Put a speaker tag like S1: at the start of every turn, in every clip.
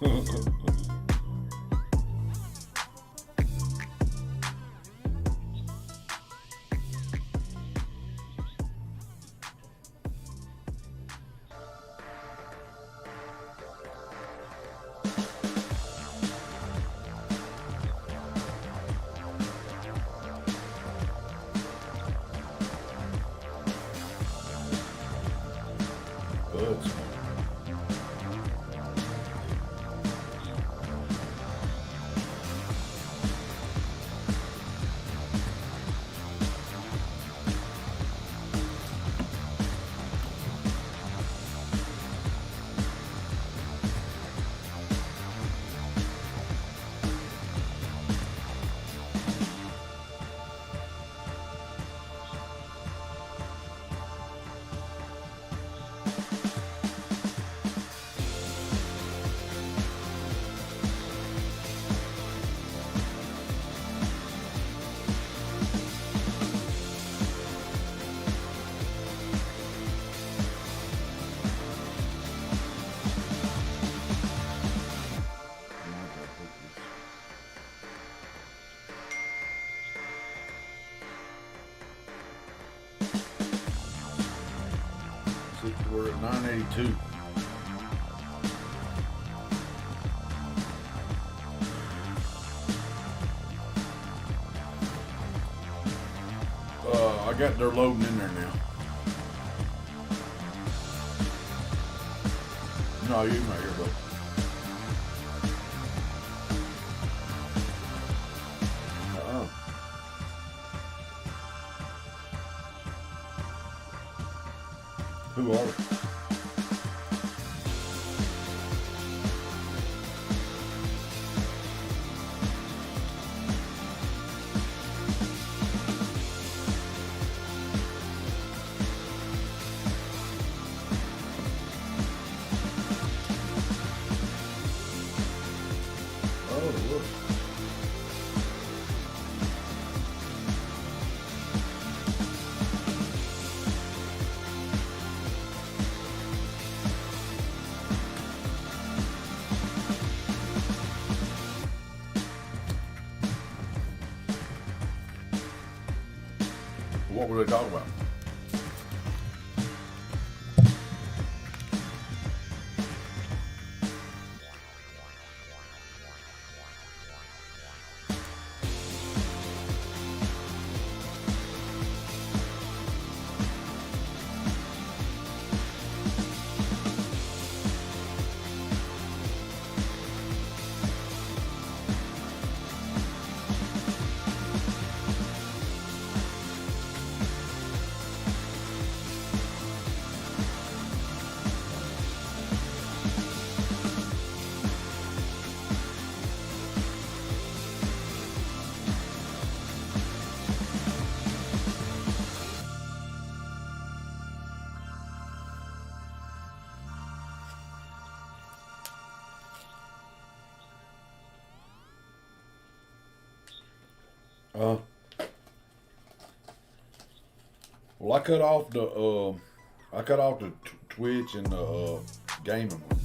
S1: Good. We're at 982. I got their loading in there now. No, you're not here, bud. Who are they? Oh, look. What were they talking about? Well, I cut off the Twitch and the gaming one.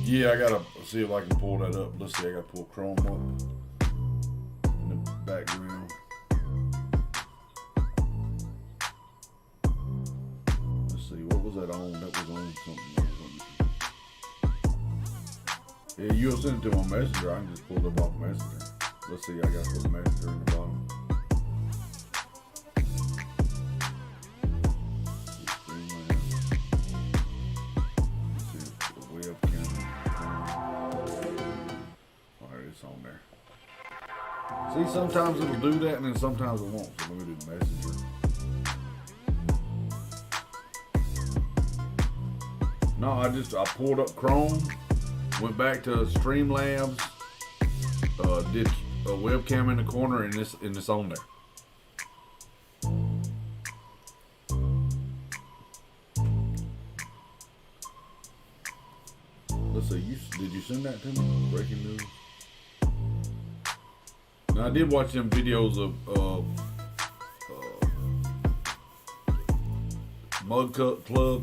S1: Yeah, I gotta see if I can pull that up. Let's see, I gotta pull Chrome up in the background. Let's see, what was that on? That was on something. Yeah, you'll send it to my messenger. I can just pull it up off messenger. Let's see, I gotta put messenger in the bottom. On there. See, sometimes it'll do that and then sometimes it won't. So let me do the messenger. No, I pulled up Chrome, went back to Streamlabs, did a webcam in the corner, and it's on there. send that to me? Breaking news. Now I did watch them videos of Mug Cup Club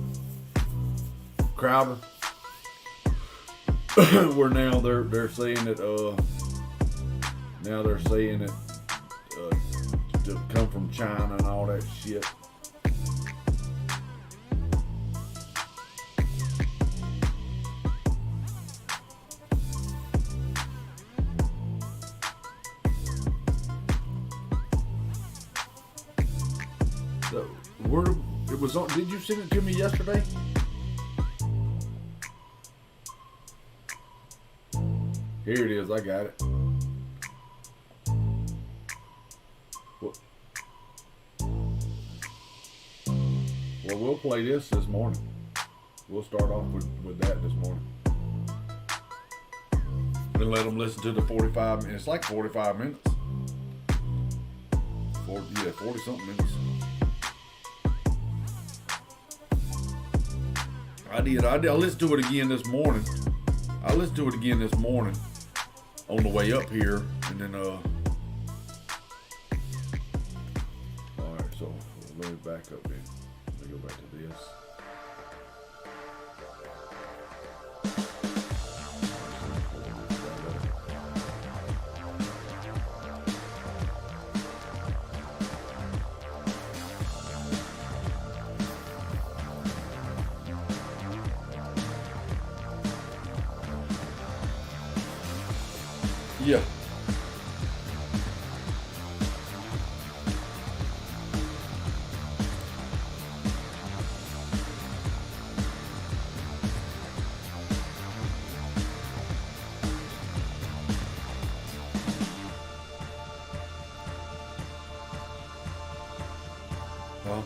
S1: Crowder, where now they're saying that to come from China and all that shit. So, it was on. Did you send it to me yesterday? Here it is. I got it. Well, we'll play this morning. We'll start off with that this morning. And let them listen to the 45 minutes. It's like 45 minutes. 40 something minutes. I listened to it again this morning. On the way up here, and then all right, so let me back up then. Let me go back to this. Yeah. Huh?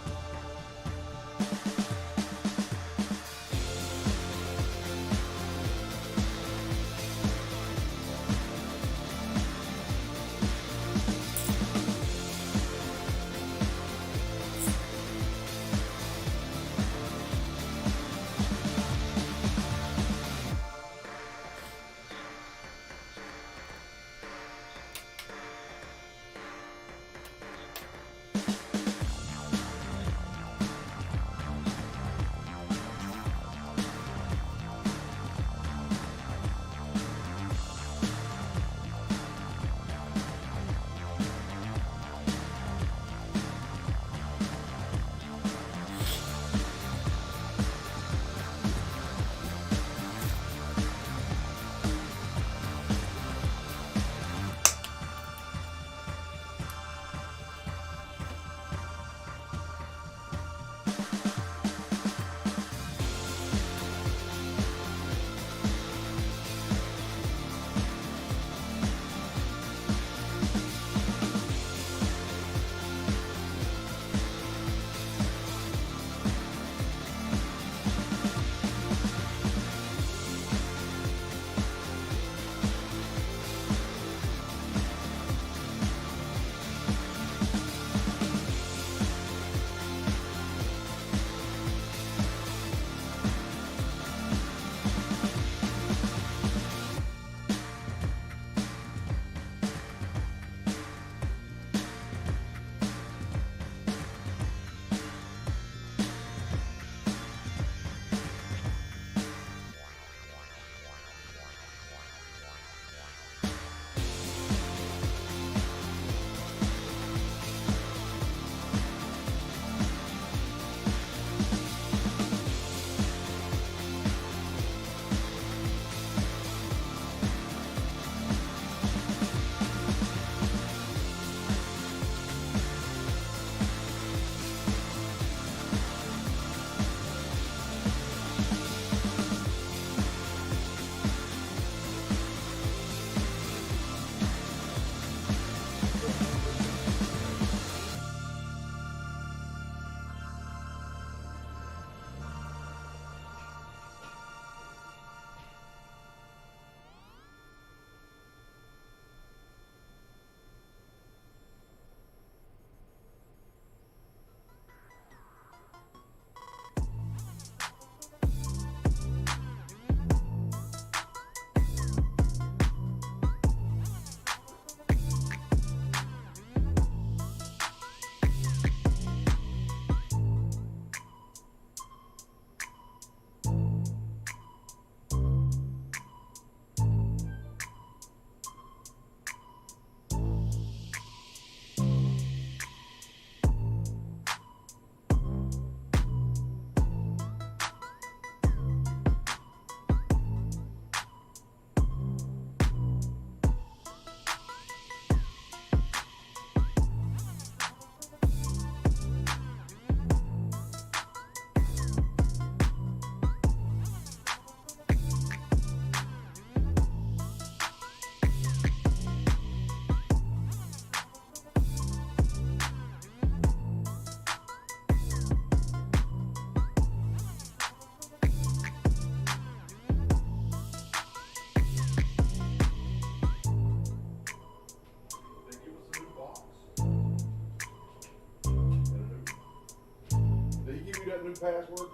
S1: new password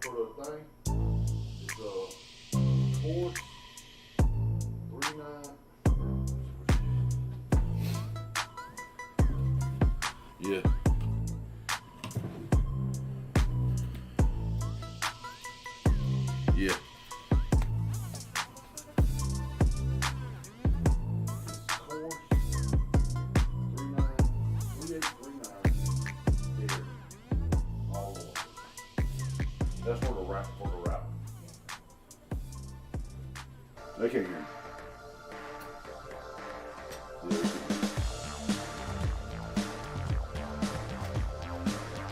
S1: for the thing? It's Force 39. Yeah. Yeah. Course 3839. Here. All over. That's for the wrap. They can't hear me.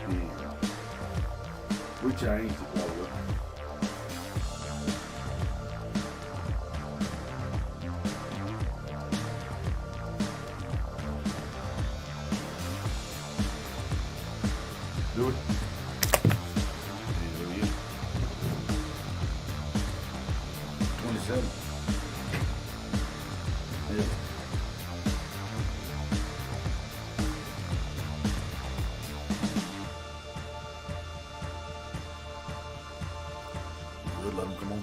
S1: Yeah, we changed it, by the way. Do it. Yeah. 27. Yeah. Good, let them come on.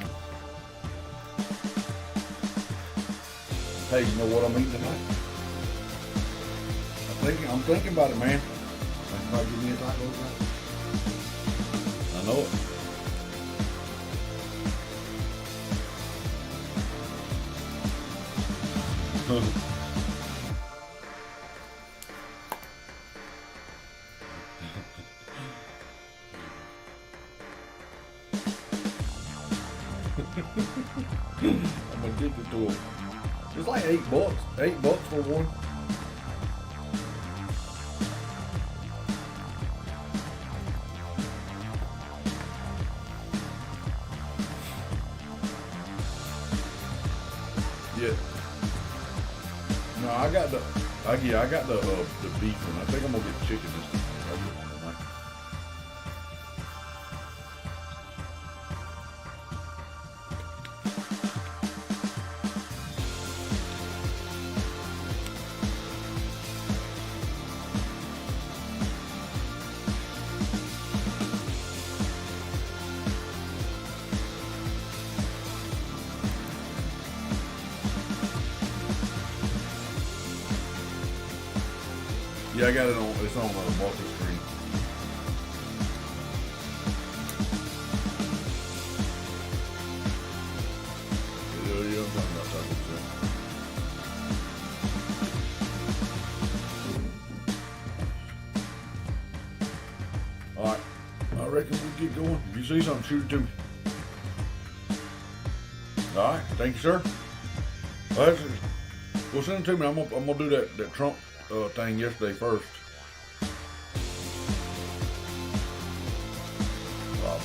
S1: Hey, you know what I'm eating tonight? I'm thinking about it, man. Might give me a taco tonight. I know it. I'm addicted to them. It's like $8. $8 for one. Yeah. No, I got the beef one. I think I'm gonna get chicken this time. I'll get one tonight. Yeah, I got it on. It's on multi-screen. Yeah, I'm talking about tacos. All right, I reckon we get going. If you see something, shoot it to me. All right, thank you, sir. Well, send it to me. I'm gonna do that Trump thing yesterday first. Wow.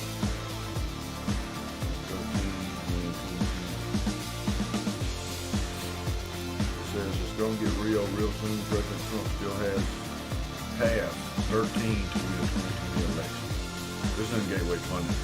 S1: It says it's gonna get real soon. President Trump still has passed 13 to win the 2020 election. This isn't gateway funding.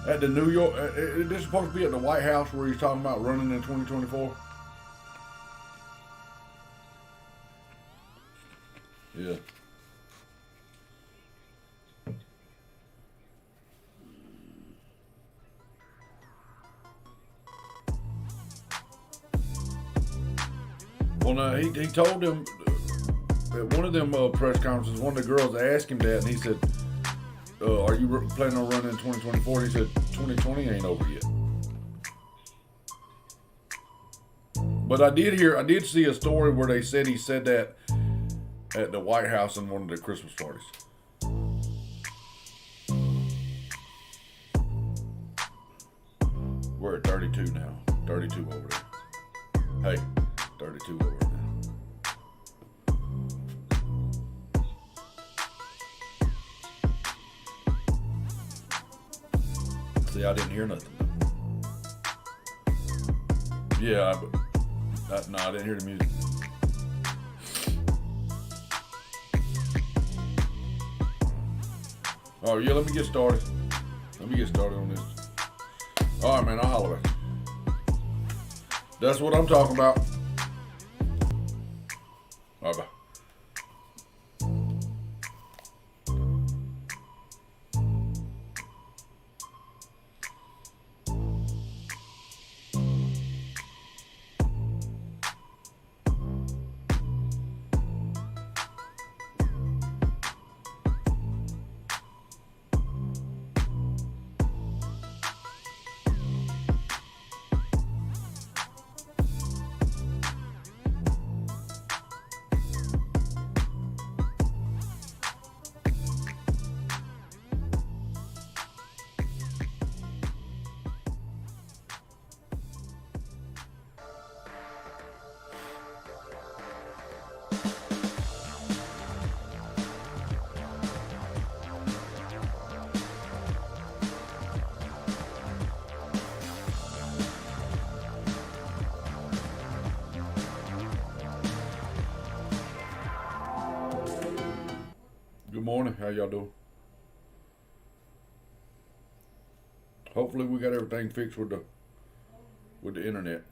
S1: At the New York, this is supposed to be at the White House where he's talking about running in 2024. Yeah. Well, now he told them at one of them press conferences, one of the girls asked him that, and he said, are you planning on running in 2024? He said, 2020 ain't over yet. But I did see a story where they said he said that at the White House in one of the Christmas parties. We're at 32 now. 32 over there. Hey, 32 over there. See, I didn't hear nothing. Yeah, no, I didn't hear the music. Oh, yeah, let me get started. Let me get started on this. All right, man, I'll holler at you. That's what I'm talking about. All right, bye. Good morning. How y'all doing? Hopefully we got everything fixed with the internet.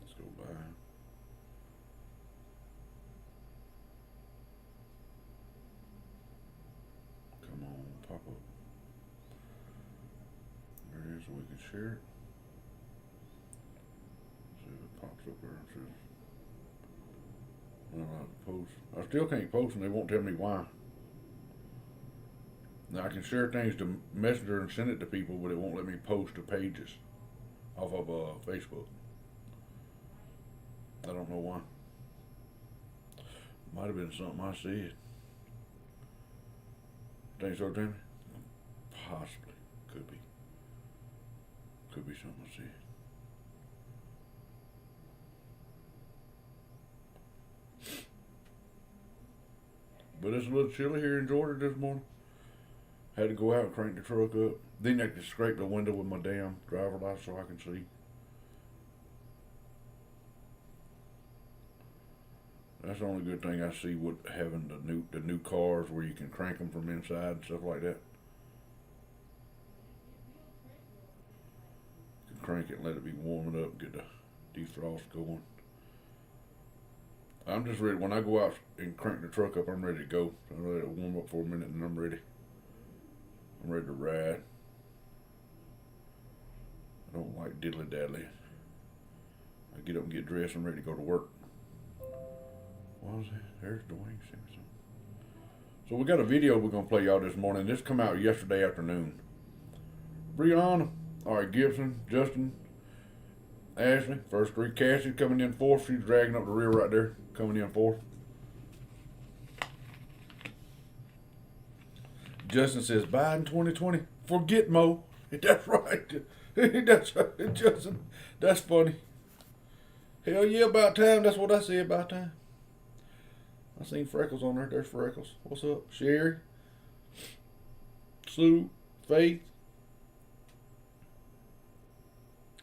S1: Let's go by. Come on, pop up. There it is, so we can share it. See if it pops up there and says, "Well, I post." I still can't post, and they won't tell me why. Now I can share things to Messenger and send it to people, but it won't let me post to pages off of Facebook. I don't know why. Might have been something I said. Think so, Jamie? Possibly. Could be. Could be something I said. But it's a little chilly here in Georgia this morning. Had to go out and crank the truck up. Then I could scrape the window with my damn driver light so I can see. That's the only good thing I see with having the new cars where you can crank them from inside and stuff like that. You can crank it and let it be warming up, get the defrost going. I'm just ready. When I go out and crank the truck up, I'm ready to go. I let it warm up for a minute and I'm ready. I'm ready to ride. I don't like diddly daddly. I get up and get dressed and ready to go to work. What was it? There's Dwayne Simpson. So we got a video we're gonna play y'all this morning. This come out yesterday afternoon. Brianna, all right, Gibson, Justin, Ashley, first three. Cassie coming in fourth. She's dragging up the rear right there, coming in fourth. Justin says, Biden 2020, forget Mo. That's right. That's right, Justin. That's funny. Hell yeah, about time. That's what I say, about time. I seen Freckles on there. There's Freckles. What's up? Sherry, Sue, Faith,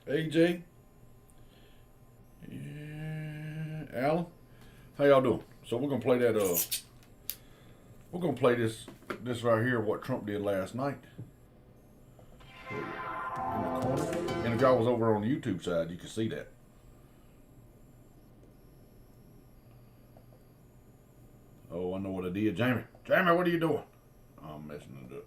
S1: AJ, yeah, Alan. How y'all doing? So we're gonna play that. We're gonna play this right here. What Trump did last night. In the corner. And if y'all was over on the YouTube side, you can see that. Oh, I know what I did. Jamie, what are you doing? I'm messing it up.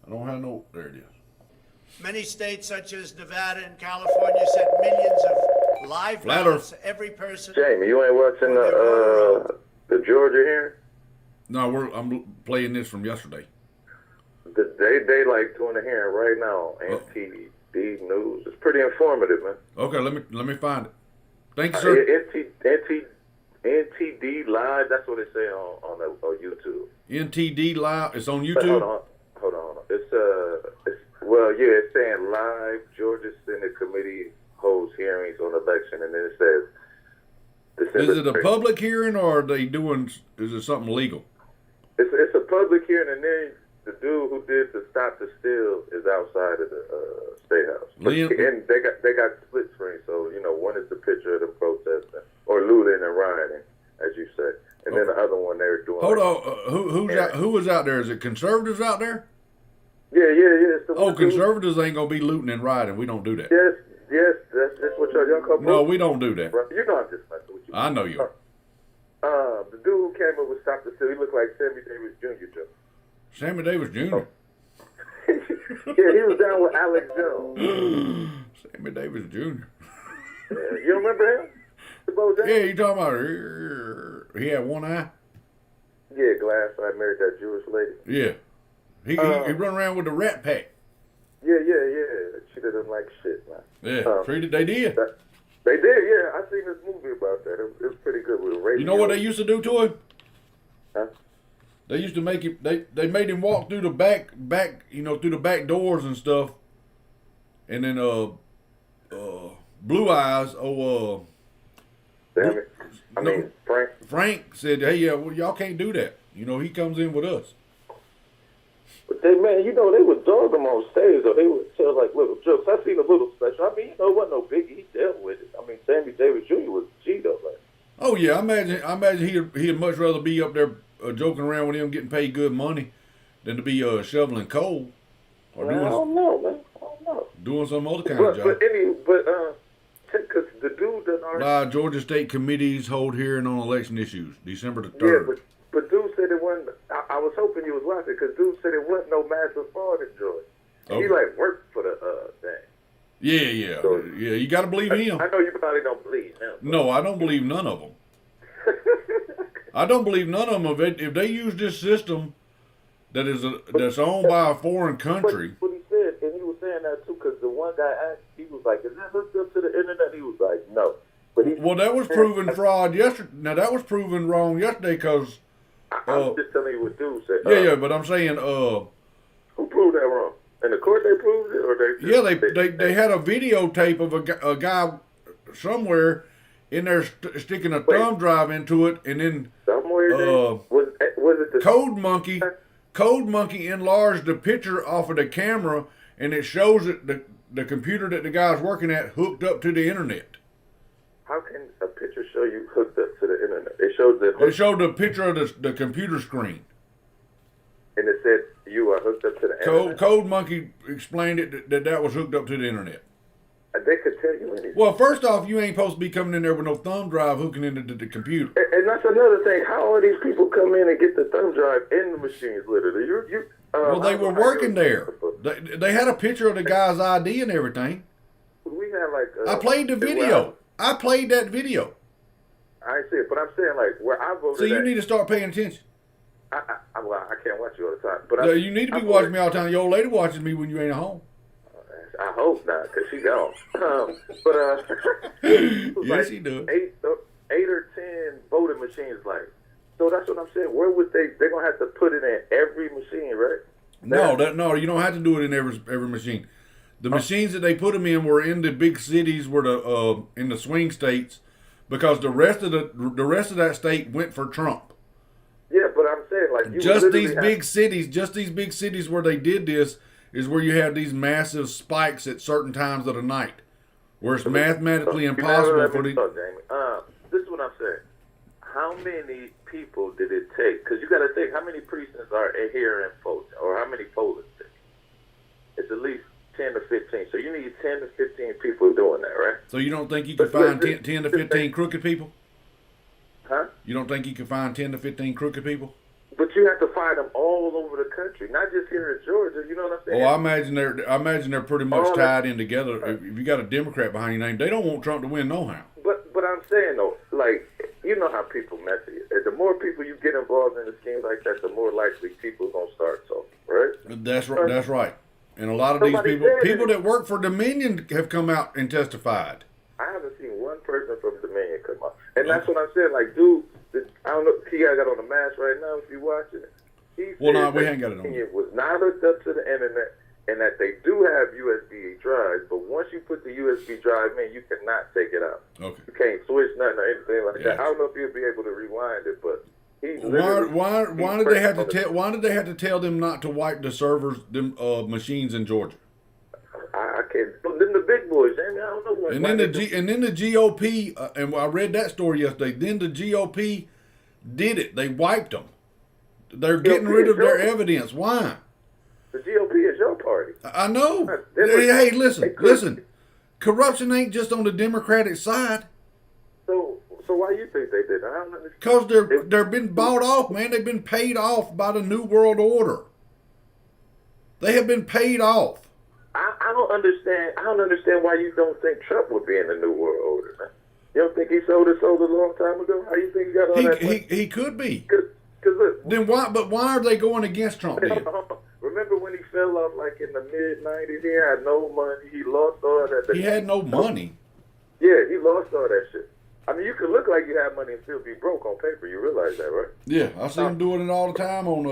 S1: I don't have no, there it is.
S2: Many states such as Nevada and California sent millions of live ballots to every person.
S3: Jamie, you ain't watching the Georgia hearing?
S1: No, I'm playing this from yesterday.
S3: They like doing a hearing right now on NTD News. It's pretty informative, man.
S1: Okay, let me find it. Thank you, sir.
S3: NTD Live, that's what it say on YouTube.
S1: NTD Live, it's on YouTube?
S3: Hold on. It's saying live Georgia Senate Committee holds hearings on election, and then it says December.
S1: Is it a public hearing or are they doing, is it something legal?
S3: It's a public hearing, and then the dude who did the Stop the Steal is outside of the State House.
S1: Liam-
S3: And they got split screen, so one is the picture of them protesting or looting and rioting, as you say, and then the other one they were doing.
S1: Hold on, who was out there? Is it conservatives out there?
S3: Yeah. It's the one
S1: Conservatives ain't gonna be looting and rioting. We don't do that.
S3: Yes, that's what y'all call.
S1: No, we don't do that.
S3: You know I'm just messing with you.
S1: I know you.
S3: The dude who came up with Stop the Steal, he looked like Sammy Davis Jr. too.
S1: Sammy Davis Jr.
S3: Yeah, he was down with Alex Jones.
S1: Sammy Davis Jr.
S3: Yeah, you remember him? The Bojangles?
S1: Yeah, you talking about? He had one eye.
S3: Yeah, glass. I married that Jewish lady.
S1: Yeah, he run around with the Rat Pack.
S3: Yeah. Treated him like shit, man.
S1: Yeah, they did.
S3: They did, yeah. I seen this movie about that. It was pretty good with radio.
S1: You know what they used to do to him?
S3: Huh?
S1: They used to make him. They made him walk through the back, through the back doors and stuff. And then Blue Eyes,
S3: Damn it.
S1: Frank said, "Hey, y'all can't do that. He comes in with us."
S3: But they would dog them on stage, or they would tell like little jokes. I seen a little special. I mean, it wasn't no biggie. He dealt with it. I mean, Sammy Davis Jr. was G though, like.
S1: Oh yeah, I imagine he'd much rather be up there joking around with him, getting paid good money, than to be shoveling coal or
S3: I don't know, man. I don't know.
S1: Doing some other kind of job.
S3: Because the dude that
S1: Live Georgia State committees hold hearing on election issues, December the 3rd.
S3: Yeah, but dude said it wasn't. I was hoping you was laughing because dude said it wasn't no massive fraud in Georgia.
S1: Okay.
S3: He like worked for the thing.
S1: Yeah.
S3: So,
S1: yeah, you got to believe him.
S3: I know you probably don't believe him.
S1: No, I don't believe none of them. I don't believe none of them. If they use this system that's owned by a foreign country.
S3: But he said, and he was saying that too, because the one guy asked, he was like, "Is that hooked up to the internet?" He was like, "No." But
S1: that was proven fraud yesterday. Now that was proven wrong yesterday because.
S3: I'm just telling you what dude said.
S1: Yeah, but I'm saying.
S3: Who proved that wrong? In the court they proved it, or they?
S1: Yeah, they had a videotape of a guy somewhere in there sticking a thumb drive into it, and then
S3: somewhere was it the
S1: Code Monkey enlarged the picture off of the camera, and it shows it the computer that the guy's working at hooked up to the internet.
S3: How can a picture show you hooked up to the internet? It showed the
S1: picture of the computer screen.
S3: And it said you are hooked up to the internet.
S1: Code Monkey explained it that was hooked up to the internet.
S3: They could tell you anything.
S1: Well, first off, you ain't supposed to be coming in there with no thumb drive hooking into the computer.
S3: And that's another thing. How are these people come in and get the thumb drive in the machines, literally?
S1: Well, they were working there. They had a picture of the guy's ID and everything.
S3: We had like.
S1: I played the video. I played that video.
S3: I see it, but I'm saying like where I voted.
S1: So you need to start paying attention.
S3: I can't watch you all the time, but
S1: you need to be watching me all the time. Your old lady watches me when you ain't at home.
S3: I hope not, because she gone.
S1: Yes, she does.
S3: 8 or 10 voting machines, like. So that's what I'm saying. Where would they're gonna have to put it in every machine, right?
S1: No, you don't have to do it in every machine. The machines that they put them in were in the big cities, were in the swing states, because the rest of that state went for Trump.
S3: Yeah, but I'm saying like
S1: just these big cities where they did this is where you have these massive spikes at certain times of the night, where it's mathematically impossible for the.
S3: This is what I'm saying. How many people did it take? Because you got to think how many precincts are here in voting, or how many polling stations? It's at least 10 to 15. So you need 10 to 15 people doing that, right?
S1: So you don't think you can find 10 to 15 crooked people?
S3: Huh?
S1: You don't think you can find 10 to 15 crooked people?
S3: But you have to find them all over the country, not just here in Georgia. You know what I'm saying?
S1: Oh, I imagine they're pretty much tied in together. If you got a Democrat behind your name, they don't want Trump to win no how.
S3: But I'm saying though, like, you know how people messy. The more people you get involved in a scheme like that, the more likely people are gonna start talking, right?
S1: That's right. That's right. And a lot of these people that work for Dominion have come out and testified.
S3: I haven't seen one person from Dominion come out, and that's what I'm saying. Like, dude, I don't know. He got on the mask right now. If you're watching it,
S1: we ain't got it on.
S3: It was not hooked up to the internet, and that they do have USB drives, but once you put the USB drive in, you cannot take it out.
S1: Okay.
S3: You can't switch nothing or anything like that.
S1: Yeah.
S3: I don't know if you'll be able to rewind it, but
S1: Why did they have to tell? Why did they have to tell them not to wipe the servers, them machines in Georgia?
S3: I can't. Them the big boys, Jamie. I don't know what.
S1: And then the GOP, and I read that story yesterday. Then the GOP did it. They wiped them. They're getting rid of their evidence. Why?
S3: The GOP is your party.
S1: I know. Hey, listen. Corruption ain't just on the Democratic side.
S3: So why you think they did? I don't understand.
S1: Because they're been bought off, man. They've been paid off by the New World Order. They have been paid off.
S3: I don't understand. I don't understand why you don't think Trump would be in the New World Order, man. You don't think he sold his soul a long time ago? How you think he got all that money?
S1: He could be.
S3: Cause look,
S1: then why? But why are they going against Trump? Then?
S3: Remember when he fell off like in the mid-90s? He had no money. He lost all that.
S1: He had no money.
S3: Yeah, he lost all that shit. I mean, you could look like you have money and still be broke on paper. You realize that, right?
S1: Yeah, I see him doing it all the time on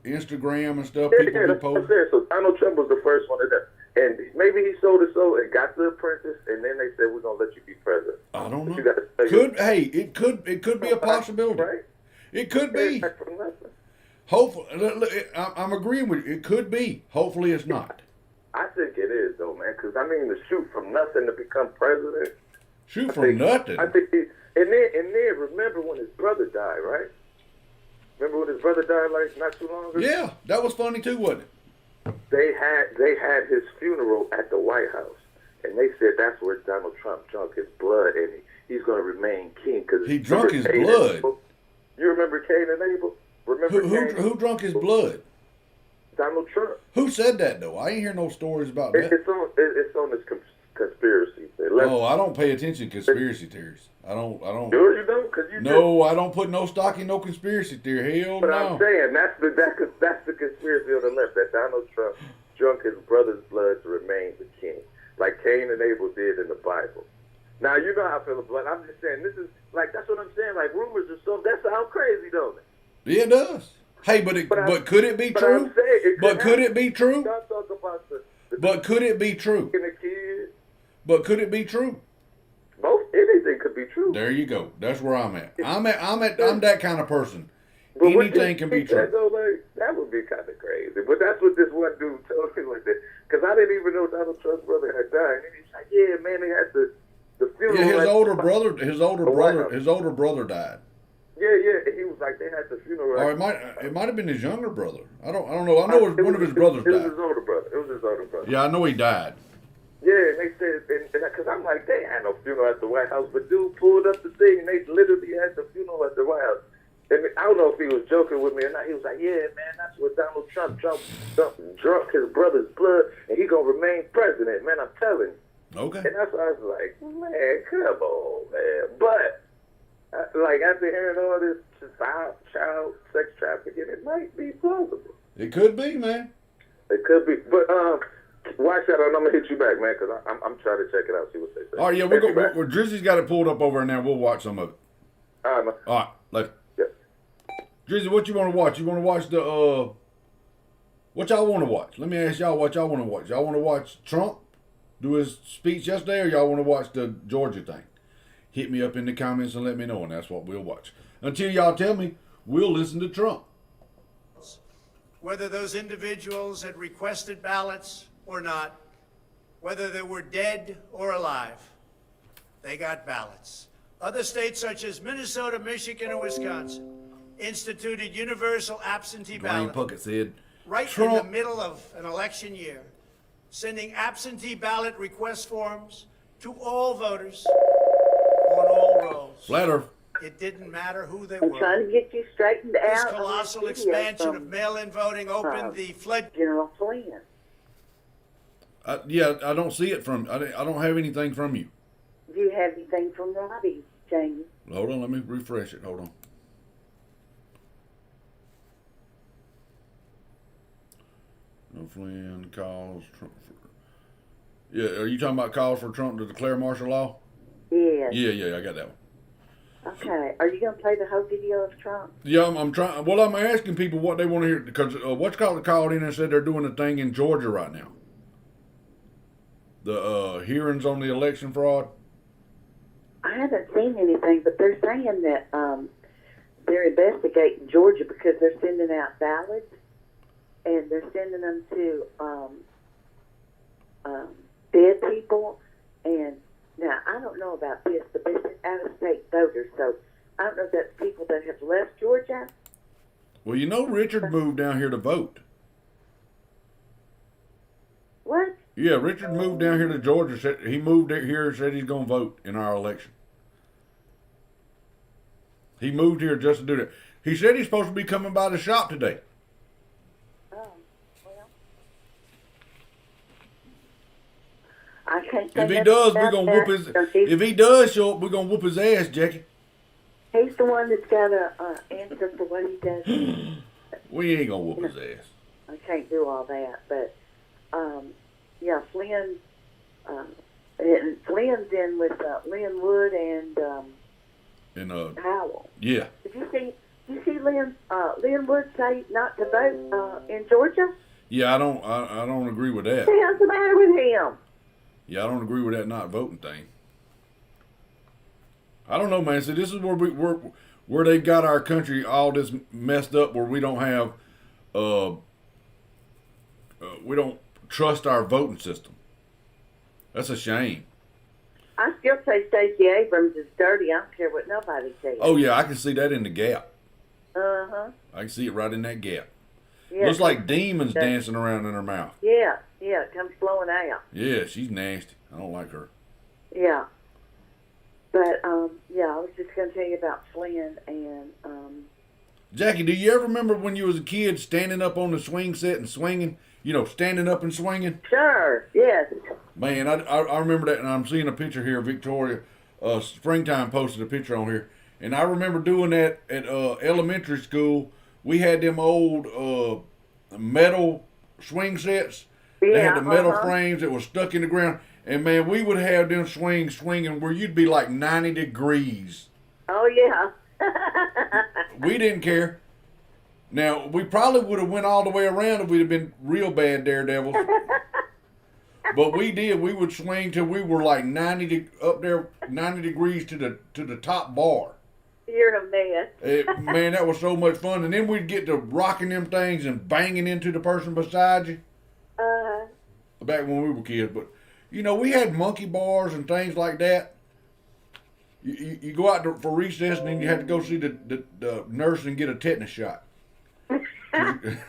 S1: Instagram and stuff.
S3: Yeah,
S1: People
S3: that's
S1: be
S3: what I'm
S1: posting.
S3: saying. So Donald Trump was the first one to that. And maybe he sold his soul and got the apprentice, and then they said, we're going to let you be president.
S1: I don't know.
S3: It
S1: could be a possibility.
S3: Right?
S1: It could be. Hopefully, I'm agreeing with you. It could be. Hopefully, it's not.
S3: I think it is, though, man. Because, I mean, to shoot from nothing to become president.
S1: Shoot from nothing?
S3: I think and then remember when his brother died, right? Remember when his brother died, like, not too long ago?
S1: Yeah, that was funny, too, wasn't it?
S3: They had his funeral at the White House, and they said that's where Donald Trump drunk his blood, and he's going to remain king. Cause
S1: he drunk his blood?
S3: You remember Cain and Abel?
S1: Who drunk his blood?
S3: Donald Trump.
S1: Who said that, though? I ain't hear no stories about that.
S3: It's on this conspiracy.
S1: I don't pay attention to conspiracy theories. I don't.
S3: Sure you don't? Cause
S1: I don't put no stock in no conspiracy theory. Hell
S3: but
S1: no.
S3: I'm saying that's the conspiracy on the left, that Donald Trump drunk his brother's blood to remain the king, like Cain and Abel did in the Bible. Now you know how I feel about blood. I'm just saying this is like that's what I'm saying. Like rumors or something. That sounds crazy, don't it?
S1: Yeah, it does. Hey, but could it be true? Could it be true? But could it be true? But could it be true?
S3: Anything could be true.
S1: There you go. That's where I'm at. I'm that kind of person. Anything can be true.
S3: That would be kind of crazy. But that's what this one dude told me like that. Because I didn't even know Donald Trump's brother had died. And he's like, yeah, man, they had the funeral.
S1: Yeah, his older brother died.
S3: Yeah. And he was like, they had the funeral.
S1: Or it might have been his younger brother. I don't know. I know one of his brothers died.
S3: It was his older brother.
S1: Yeah, I know he died.
S3: Yeah, and they said, because I'm like, they had no funeral at the White House, but dude pulled up the thing, and they literally had the funeral at the White House. And I don't know if he was joking with me or not. He was like, yeah, man, that's what Donald Trump drunk his brother's blood, and he going to remain president, man, I'm telling you.
S1: Okay.
S3: And that's why I was like, man, come on, man. But, like, after hearing all this child sex trafficking, it might be plausible.
S1: It could be, man.
S3: It could be. But, watch that, and I'm going to hit you back, man, because I'm trying to check it out, see what they say.
S1: All right, yeah, Drizzy's got it pulled up over there now. We'll watch some of it.
S3: All right, man.
S1: All right, later.
S3: Yeah.
S1: Drizzy, what you want to watch? You want to watch what y'all want to watch? Let me ask y'all what y'all want to watch. Y'all want to watch Trump do his speech yesterday, or y'all want to watch the Georgia thing? Hit me up in the comments and let me know, and that's what we'll watch. Until y'all tell me, we'll listen to Trump.
S2: Whether those individuals had requested ballots or not, whether they were dead or alive, they got ballots. Other states such as Minnesota, Michigan, and Wisconsin instituted universal absentee
S1: Dwayne
S2: balloting
S1: Puckett said,
S2: right
S1: Trump.
S2: in the middle of an election year, sending absentee ballot request forms to all voters on all rolls.
S1: Flatter.
S2: It didn't matter who they
S4: I'm
S2: were.
S4: trying to get you straightened
S2: This
S4: out.
S2: colossal expansion of mail-in voting opened the flood.
S4: General Flynn.
S1: Yeah, I don't see it from. I don't have anything from you.
S4: Do you have anything from Robbie, Jamie?
S1: Hold on, let me refresh it. Hold on. No Flynn calls Trump for. Yeah, are you talking about calls for Trump to declare martial law?
S4: Yes.
S1: Yeah, I got that one.
S4: Okay. Are you going to play the whole video of Trump?
S1: Yeah, I'm trying. Well, I'm asking people what they want to hear because what's called in and said they're doing a thing in Georgia right now. The hearings on the election fraud.
S4: I haven't seen anything, but they're saying that they're investigating Georgia because they're sending out ballots, and they're sending them to dead people. And now, I don't know about this, but this is out-of-state voters, so I don't know if that's people that have left Georgia.
S1: Well, you know Richard moved down here to vote.
S4: What?
S1: Yeah, Richard moved down here to Georgia. Said he moved here and said he's going to vote in our election. He moved here just to do that. He said he's supposed to be coming by the shop today.
S4: Oh, well. I can't say
S1: If he
S4: nothing
S1: does, we're
S4: about
S1: gonna
S4: that.
S1: whoop his.
S4: So he's,
S1: If he does show up, we're gonna whoop his ass, Jackie.
S4: he's the one that's got to answer for what he does.
S1: We ain't gonna whoop his ass.
S4: I can't do all that, but yeah, Flynn. And Flynn's in with Lynn Wood and Howell.
S1: Yeah.
S4: Did you see Lynn Wood say not to vote in Georgia?
S1: Yeah, I don't agree with that.
S4: What's the matter with him?
S1: Yeah, I don't agree with that not voting thing. I don't know, man. See, this is where they've got our country all this messed up, where we don't have, we don't trust our voting system. That's a shame.
S4: I still say Stacey Abrams is dirty. I don't care what nobody says.
S1: Oh yeah, I can see that in the gap.
S4: Uh-huh.
S1: I can see it right in that gap.
S4: Yeah.
S1: Looks like demons dancing around in her mouth.
S4: Yeah, it comes flowing out.
S1: Yeah, she's nasty. I don't like her.
S4: Yeah. But, yeah, I was just going to tell you about Flynn and,
S1: Jackie, do you ever remember when you was a kid standing up on the swing set and swinging? You know, standing up and swinging?
S4: sure, yes.
S1: Man, I remember that, and I'm seeing a picture here. Victoria, Springtime posted a picture on here. And I remember doing that at elementary school. We had them old metal swing sets. They had the metal frames that were stuck in the ground. And, man, we would have them swinging where you'd be like 90 degrees.
S4: Oh, yeah.
S1: We didn't care. Now, we probably would have went all the way around if we'd have been real bad daredevils. But we did. We would swing till we were like 90 degrees to the top bar.
S4: You're a mess.
S1: Man, that was so much fun. And then we'd get to rocking them things and banging into the person beside you. Back when we were kids. But, you know, we had monkey bars and things like that. You go out for recess and then you had to go see the nurse and get a tetanus shot. Because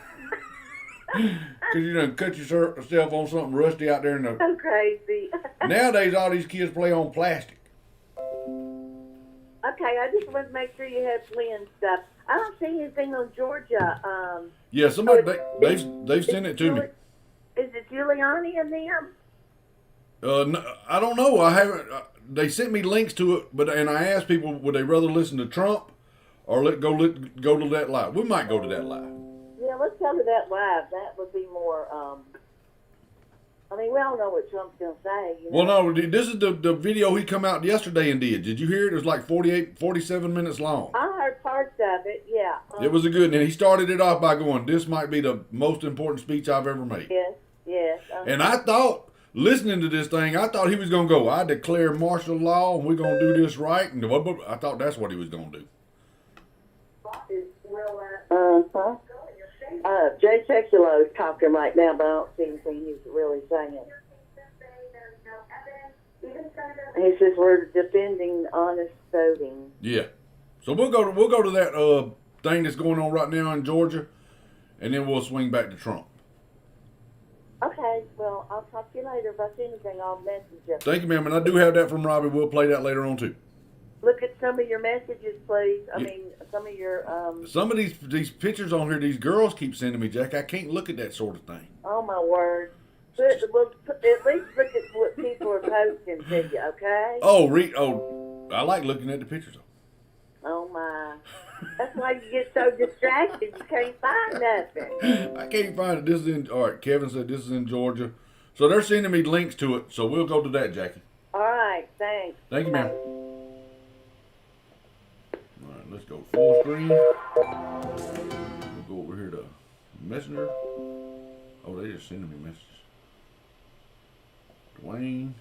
S1: you done cut yourself on something rusty out there in the...
S4: So crazy.
S1: Nowadays, all these kids play on plastic.
S4: Okay, I just wanted to make sure you had Flynn stuff. I don't see anything on Georgia.
S1: Yeah, somebody, they've sent it to me.
S4: Is it Giuliani and them?
S1: No, I don't know. I haven't. They sent me links to it, and I asked people would they rather listen to Trump or go to that live. We might go to that live.
S4: Yeah, let's go to that live. That would be more. I mean, we all know what Trump's gonna say. You know?
S1: Well, no, this is the video he come out yesterday and did. Did you hear it? It was like 47 minutes long.
S4: I heard parts of it. Yeah.
S1: It was a good, and he started it off by going, "This might be the most important speech I've ever made."
S4: Yes. Yes.
S1: And I thought, listening to this thing, I thought he was going to go, I declare martial law and we're going to do this right. And I thought that's what he was going to do.
S4: Jay Sekulow is talking right now, but I don't see anything he's really saying. He says we're defending honest voting.
S1: Yeah. So we'll go to that thing that's going on right now in Georgia, and then we'll swing back to Trump.
S4: Okay, well, I'll talk to you later. If I see anything, I'll message you.
S1: Thank you, ma'am. And I do have that from Robbie. We'll play that later on, too.
S4: Look at some of your messages, please. I mean, some of your...
S1: Some of these pictures on here, these girls keep sending me, Jack. I can't look at that sort of thing.
S4: Oh, my word. But, well, at least look at what people are posting to you, okay?
S1: I like looking at the pictures.
S4: Oh, my. That's why you get so distracted. You can't find nothing.
S1: I can't find it. All right, Kevin said this is in Georgia. So they're sending me links to it. So we'll go to that, Jackie.
S4: All right, thanks.
S1: Thank you, ma'am. All right, let's go full screen. We'll go over here to Messenger. Oh, they just sending me messages. Dwayne.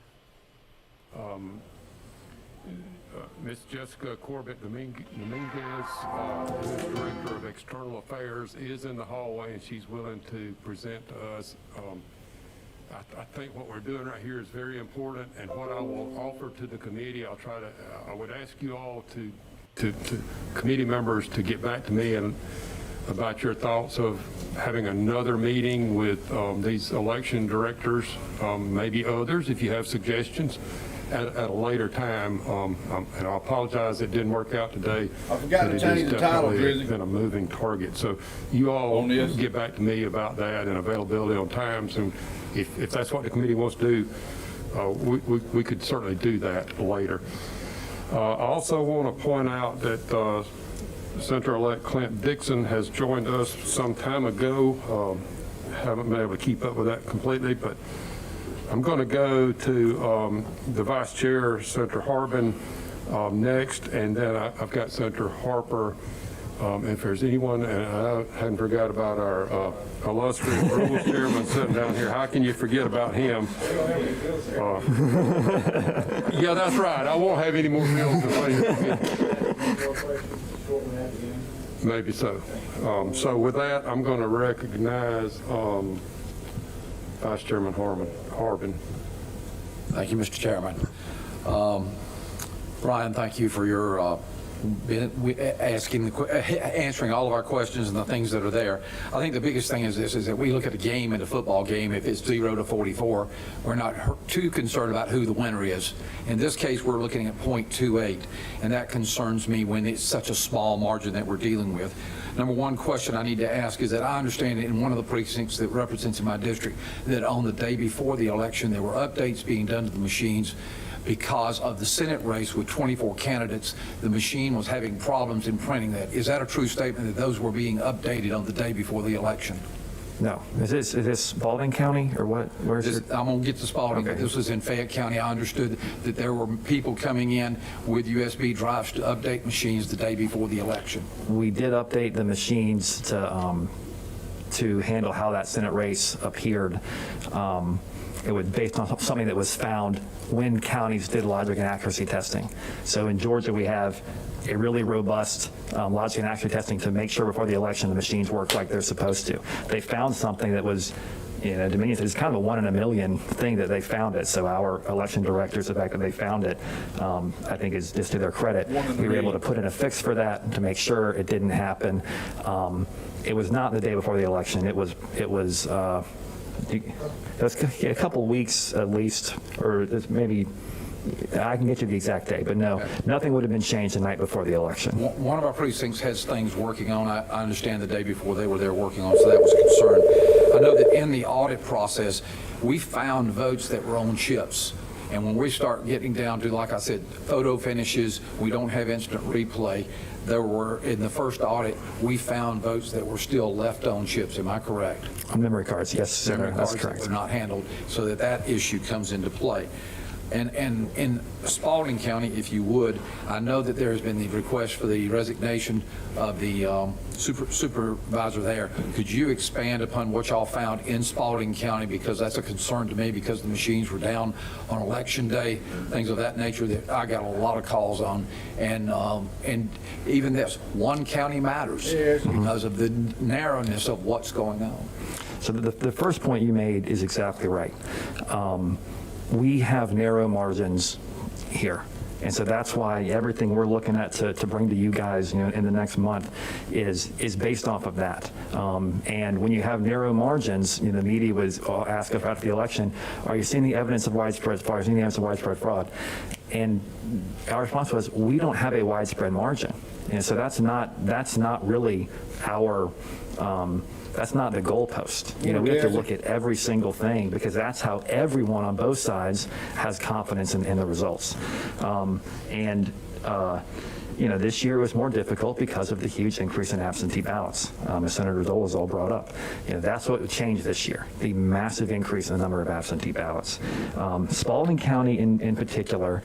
S5: Ms. Jessica Corbett Dominguez, who is Director of External Affairs, is in the hallway, and she's willing to present to us. I think what we're doing right here is very important, and what I will offer to the committee, I would ask you all to committee members to get back to me and about your thoughts of having another meeting with these election directors, maybe others, if you have suggestions, at a later time. And I apologize it didn't work out today.
S1: I forgot to change the title,
S5: It's
S1: Drizzy.
S5: been a moving target. So you all get back to me about that and availability on times. And if that's what the committee wants to do, we could certainly do that later. I also want to point out that Senator-elect Clint Dixon has joined us some time ago. Haven't been able to keep up with that completely, but I'm going to go to the Vice Chair, Senator Harbin, next, and then I've got Senator Harper. If there's anyone, and I hadn't forgot about our illustrious Rules Chairman sitting down here. How can you forget about him? Yeah, that's right. I won't have any more bills to pay. Maybe so. So with that, I'm going to recognize Vice Chairman Harbin.
S6: Thank you, Mr. Chairman. Brian, thank you for your answering all of our questions and the things that are there. I think the biggest thing is this, is that we look at a game, in a football game, if it's 0-44, we're not too concerned about who the winner is. In this case, we're looking at .28, and that concerns me when it's such a small margin that we're dealing with. Number one question I need to ask is that I understand in one of the precincts that represents in my district that on the day before the election, there were updates being done to the machines because of the Senate race with 24 candidates. The machine was having problems in printing that. Is that a true statement that those were being updated on the day before the election?
S7: No. Is this Spalding County or what? Where's it?
S6: I'm going to get to Spalding, but this was in Fayette County. I understood that there were people coming in with USB drives to update machines the day before the election.
S7: We did update the machines to handle how that Senate race appeared. It was based on something that was found when counties did logic and accuracy testing. So in Georgia, we have a really robust logic and accuracy testing to make sure before the election the machines work like they're supposed to. They found something that was, Dominion said it's kind of a 1 in a million thing that they found it. So our election directors, the fact that they found it, I think is just to their credit. We were able to put in a fix for that to make sure it didn't happen. It was not the day before the election. It was a couple weeks at least, or maybe I can get you the exact date, but no, nothing would have been changed the night before the election.
S6: One of our precincts has things working on. I understand the day before they were there working on, so that was a concern. I know that in the audit process, we found votes that were on chips. And when we start getting down to, like I said, photo finishes, we don't have instant replay. There were, in the first audit, we found votes that were still left on chips. Am I correct?
S7: On memory cards, yes, Senator, that's
S6: Cards
S7: correct.
S6: that were not handled, so that issue comes into play. And in Spalding County, if you would, I know that there has been the request for the resignation of the supervisor there. Could you expand upon what y'all found in Spalding County, because that's a concern to me, because the machines were down on election day, things of that nature that I got a lot of calls on, and even this one county matters because of the narrowness of what's going on.
S7: So the first point you made is exactly right. We have narrow margins here. And so that's why everything we're looking at to bring to you guys, in the next month is based off of that. And when you have narrow margins, the media was asked us after the election, are you seeing the evidence of widespread fraud? Are you seeing the evidence of widespread fraud? And our response was, we don't have a widespread margin. And so that's not really our, that's not the goalpost. We have to look at every single thing, because that's how everyone on both sides has confidence in the results. This year was more difficult because of the huge increase in absentee ballots, as Senator Dolezal brought up. That's what changed this year, the massive increase in the number of absentee ballots. Spalding County in particular,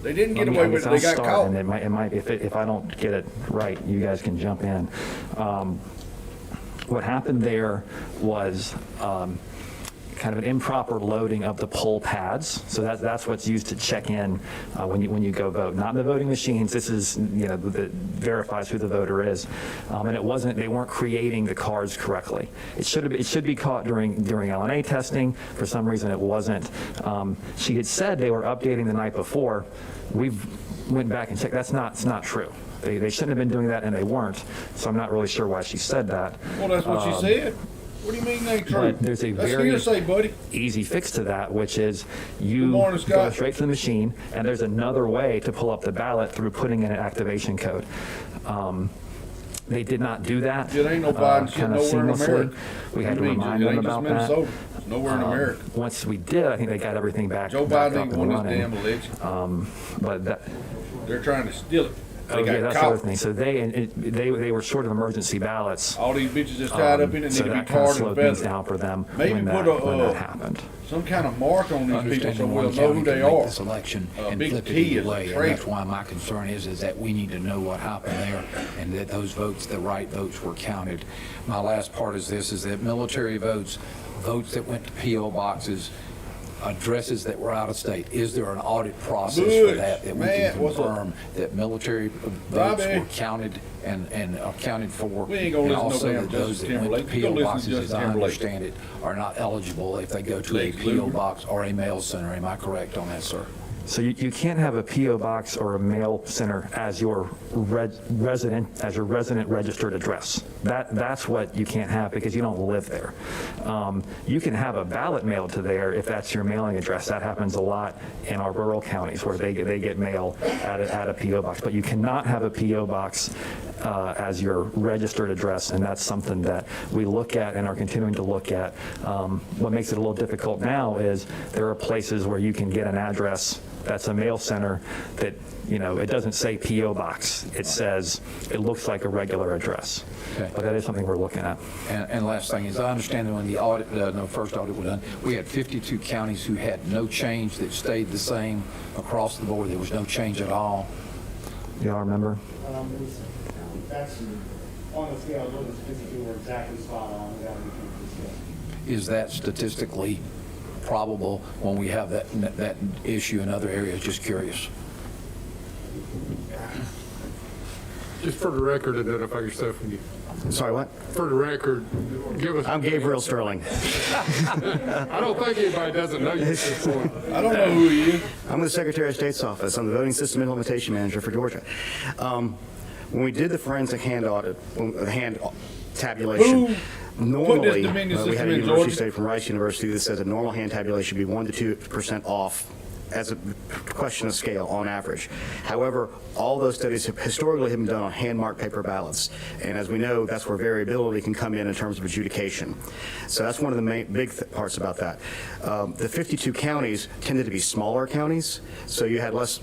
S1: they didn't get away with it, they got caught.
S7: And it might be, if I don't get it right, you guys can jump in. What happened there was kind of an improper loading of the poll pads. So that's what's used to check in when you go vote. Not in the voting machines. This is, that verifies who the voter is. And they weren't creating the cards correctly. It should be caught during LNA testing. For some reason it wasn't. She had said they were updating the night before. We've went back and checked. It's not true. They shouldn't have been doing that, and they weren't. So I'm not really sure why she said that.
S1: Well, that's what she said. What do you mean they true?
S7: But there's a
S1: That's
S7: very
S1: hearsay, buddy.
S7: easy fix to that, which is you
S1: Good morning,
S7: go
S1: Scott.
S7: straight to the machine, and there's another way to pull up the ballot through putting in an activation code. They did not do that.
S1: It ain't no Biden shit
S7: kind of
S1: nowhere in
S7: seamlessly.
S1: America.
S7: We had to
S1: You mean
S7: remind
S1: it
S7: them
S1: ain't just
S7: about that.
S1: Minnesota. It's nowhere in America.
S7: Once we did, I think they got everything back
S1: Joe
S7: back
S1: Biden
S7: up
S1: ain't
S7: and
S1: won this
S7: running.
S1: damn election.
S7: But that,
S1: They're trying to steal it. They
S7: oh, yeah,
S1: got
S7: that's the other
S1: caught.
S7: thing. So they were short of emergency ballots.
S1: All these bitches just tied up in it
S7: So
S1: need to be
S7: that kind of
S1: tarred and
S7: slowed things
S1: feathered.
S7: down for them
S1: Maybe
S7: when
S1: put
S7: that happened.
S1: some kind of mark on these people so
S6: Understanding
S1: we'll
S6: one
S1: know
S6: county
S1: who
S6: can
S1: they
S6: make
S1: are.
S6: this election and
S1: Big
S6: flip it
S1: T
S6: either
S1: is a
S6: way, and
S1: traitor.
S6: that's why my concern is that we need to know what happened there, and that those votes, the right votes, were counted. My last part is this: is that military votes that went to PO boxes, addresses that were out of state. Is there an audit process for
S1: Butch,
S6: that we
S1: man,
S6: can
S1: what's up?
S6: confirm that military votes
S1: Robbie.
S6: were counted and accounted for?
S1: We ain't gonna
S6: and
S1: listen to
S6: also
S1: no damn
S6: that those
S1: Justin
S6: that went
S1: Timberlake.
S6: to
S1: Go
S6: PO
S1: listen to
S6: boxes, as
S1: Justin
S6: I
S1: Timberlake.
S6: understand it, are not eligible if they go to a
S1: Lex
S6: PO
S1: Luger.
S6: box or a mail center. Am I correct on that, sir?
S7: So you can't have a PO box or a mail center as your resident registered address. That's what you can't have because you don't live there. You can have a ballot mailed to there if that's your mailing address. That happens a lot in our rural counties where they get mail at a PO box. But you cannot have a PO box as your registered address, and that's something that we look at and are continuing to look at. What makes it a little difficult now is there are places where you can get an address that's a mail center that, it doesn't say PO box. It says, it looks like a regular address.
S6: Okay.
S7: But that is something we're looking at.
S6: And last thing is, I understand that when the audit, first audit was done, we had 52 counties who had no change, that stayed the same across the board. There was no change at all.
S7: Y'all remember?
S8: That's on the scale, those 52 were exactly spot on without any change to the scale.
S6: Is that statistically probable when we have that issue in other areas? Just curious.
S5: Just for the record, identify yourself when you,
S8: Sorry, what?
S5: for the record, give us.
S8: I'm Gabriel Sterling.
S5: I don't think anybody doesn't know you at this point.
S1: I don't know who he is.
S8: I'm with the Secretary of State's office. I'm the Voting System Implementation Manager for Georgia. When we did the forensic hand audit, hand tabulation, normally
S1: Dominion
S8: we had
S1: system
S8: a
S1: in
S8: university
S1: Georgia?
S8: study from Rice University that says a normal hand tabulation should be 1% to 2% off as a question of scale on average. However, all those studies have historically been done on hand-marked paper ballots, and as we know, that's where variability can come in terms of adjudication. So that's one of the main big parts about that. The 52 counties tended to be smaller counties, so you had less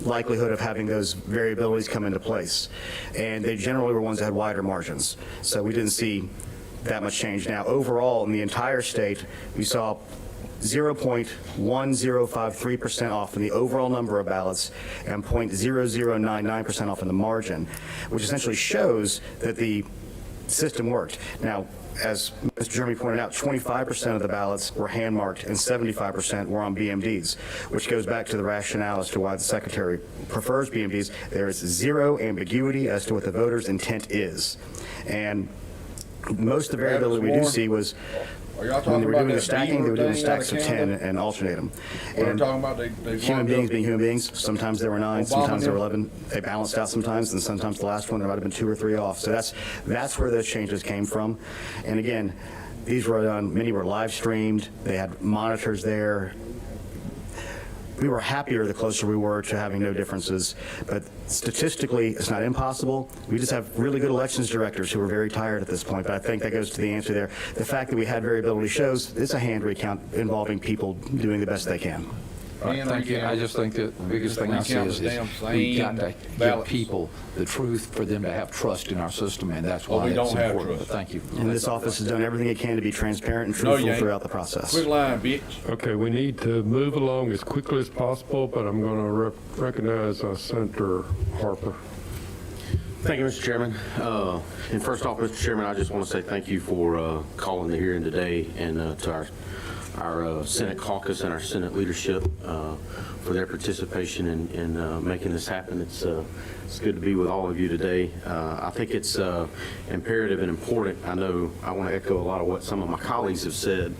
S8: likelihood of having those variabilities come into place, and they generally were ones that had wider margins. So we didn't see that much change. Now, overall, in the entire state, we saw 0.1053% off in the overall number of ballots and 0.0099% off in the margin, which essentially shows that the system worked. Now, as Mr. Jeremy pointed out, 25% of the ballots were hand-marked and 75% were on BMDs, which goes back to the rationale as to why the Secretary prefers BMDs. There is zero ambiguity as to what the voter's intent is. And most of the variability we do see was
S1: Are y'all
S8: when
S1: talking
S8: they were
S1: about
S8: doing the
S1: that
S8: stacking, they were doing
S1: thing
S8: stacks
S1: out
S8: of
S1: of
S8: 10
S1: Canada?
S8: and alternate them.
S1: We're
S8: And
S1: talking about they
S8: human
S1: wound
S8: beings
S1: up-
S8: being human beings, sometimes there were 9,
S1: Obama
S8: sometimes there were
S1: did.
S8: 11. They balanced out sometimes, and sometimes the last one there might have been 2 or 3 off. So that's where those changes came from. And again, these were done, many were live streamed. They had monitors there. We were happier the closer we were to having no differences, but statistically, it's not impossible. We just have really good elections directors who are very tired at this point, but I think that goes to the answer there. The fact that we had variability shows it's a hand recount involving people doing the best they can.
S1: And
S6: Thank you.
S1: recount-
S6: I just think that the biggest thing I see
S1: recount
S6: is
S1: the damn
S6: we got
S1: same
S6: to give
S1: ballots.
S6: people the truth for them to have trust in our system, and that's
S1: Well,
S6: why
S1: we
S6: that's
S1: don't have
S6: important.
S1: trust.
S6: But thank you.
S8: And this office has done everything it can to be transparent and
S1: No, you
S8: truthful
S1: ain't.
S8: throughout the process.
S1: Quit lying, bitch.
S5: Okay, we need to move along as quickly as possible, but I'm going to recognize Senator Harper.
S9: Thank you, Mr. Chairman. And first off, Mr. Chairman, I just want to say thank you for calling the hearing today, and to our our Senate caucus and our Senate leadership for their participation in making this happen. It's good to be with all of you today. I think it's imperative and important. I know I want to echo a lot of what some of my colleagues have said.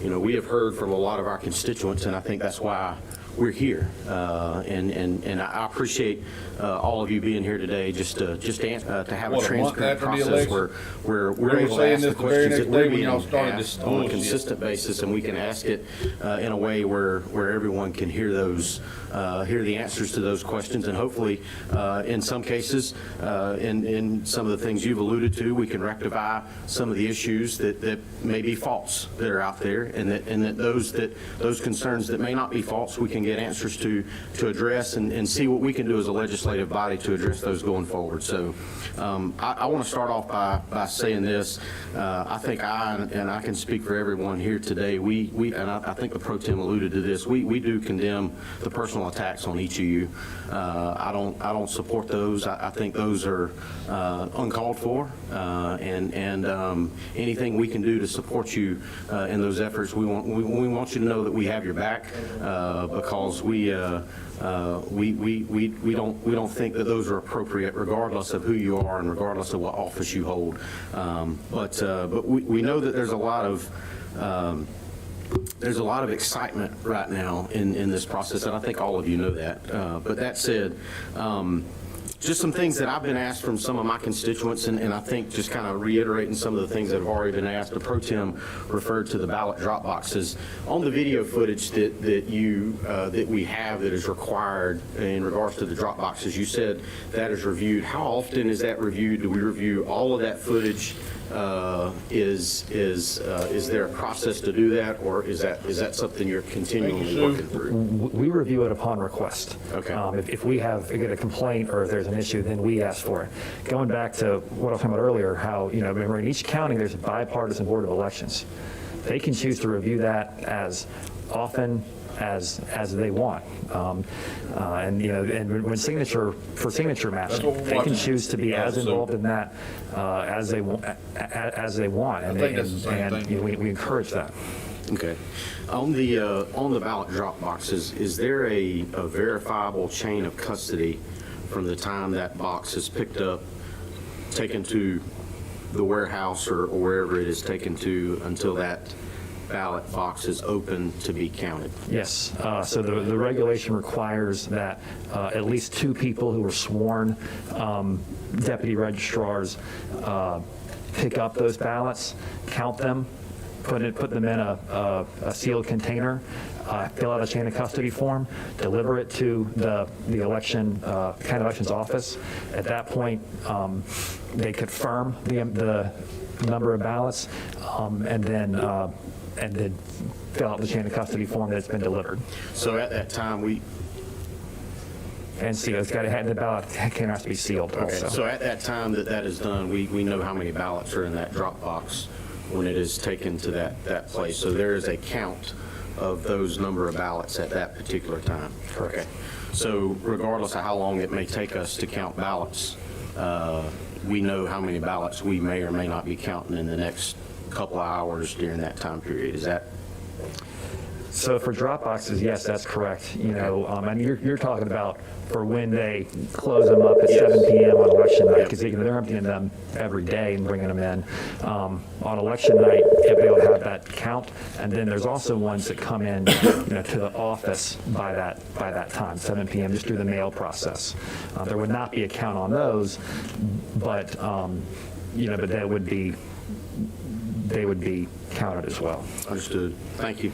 S9: You know, we have heard from a lot of our constituents, and I think that's why we're here. And I appreciate all of you being here today just to have a transparent process where we're able to ask the questions that we're being asked on a consistent basis, and we can ask it in a way where everyone can hear the answers to those questions, and hopefully in some cases, in some of the things you've alluded to, we can rectify some of the issues that may be false that are out there, and that those concerns that may not be false, we can get answers to address and see what we can do as a legislative body to address those going forward. So I want to start off by saying this. I think I can speak for everyone here today. And I think the pro tem alluded to this. We do condemn the personal attacks on each of you. I don't support those. I think those are uncalled for. And anything we can do to support you in those efforts, we want you to know that we have your back, because we don't think that those are appropriate, regardless of who you are and regardless of what office you hold. But we know that there's a lot of excitement right now in this process, and I think all of you know that. But that said, just some things that I've been asked from some of my constituents, and I think just kind of reiterating some of the things that have already been asked. The pro tem referred to the ballot drop boxes. On the video footage that we have that is required in regards to the drop boxes, you said that is reviewed. How often is that reviewed? Do we review all of that footage? Is there a process to do that, or is that something you're continually working through?
S7: We review it upon request.
S9: Okay.
S7: If we get a complaint or if there's an issue, then we ask for it. Going back to what I was talking about earlier, how, remember, in each county there's a bipartisan board of elections. They can choose to review that as often as they want, and when signature matching, they can choose to be as involved in that as they want, and we encourage that.
S9: Okay. On the ballot drop boxes, is there a verifiable chain of custody from the time that box is picked up, taken to the warehouse or wherever it is taken to until that ballot box is open to be counted?
S7: Yes. So the regulation requires that at least 2 people who are sworn deputy registrars pick up those ballots, count them, put them in a sealed container, fill out a chain of custody form, deliver it to the county elections office. At that point, they confirm the number of ballots, and then fill out the chain of custody form that's been delivered.
S9: So at that time,
S7: And sealed. It's got to have the ballot has to be sealed also.
S9: So at that time that is done, we know how many ballots are in that drop box when it is taken to that place. So there is a count of those number of ballots at that particular time.
S7: Correct.
S9: Okay. So regardless of how long it may take us to count ballots, we know how many ballots we may or may not be counting in the next couple of hours during that time period. Is that?
S7: So for drop boxes, yes, that's correct. And you're talking about for when they close them up at 7 p.m. on election night, because they're emptying them every day and bringing them in. On election night, they'll have that count, and then there's also ones that come in, to the office by that time, 7 p.m. just through the mail process. There would not be a count on those, but but they would be counted as well.
S9: Understood. Thank you.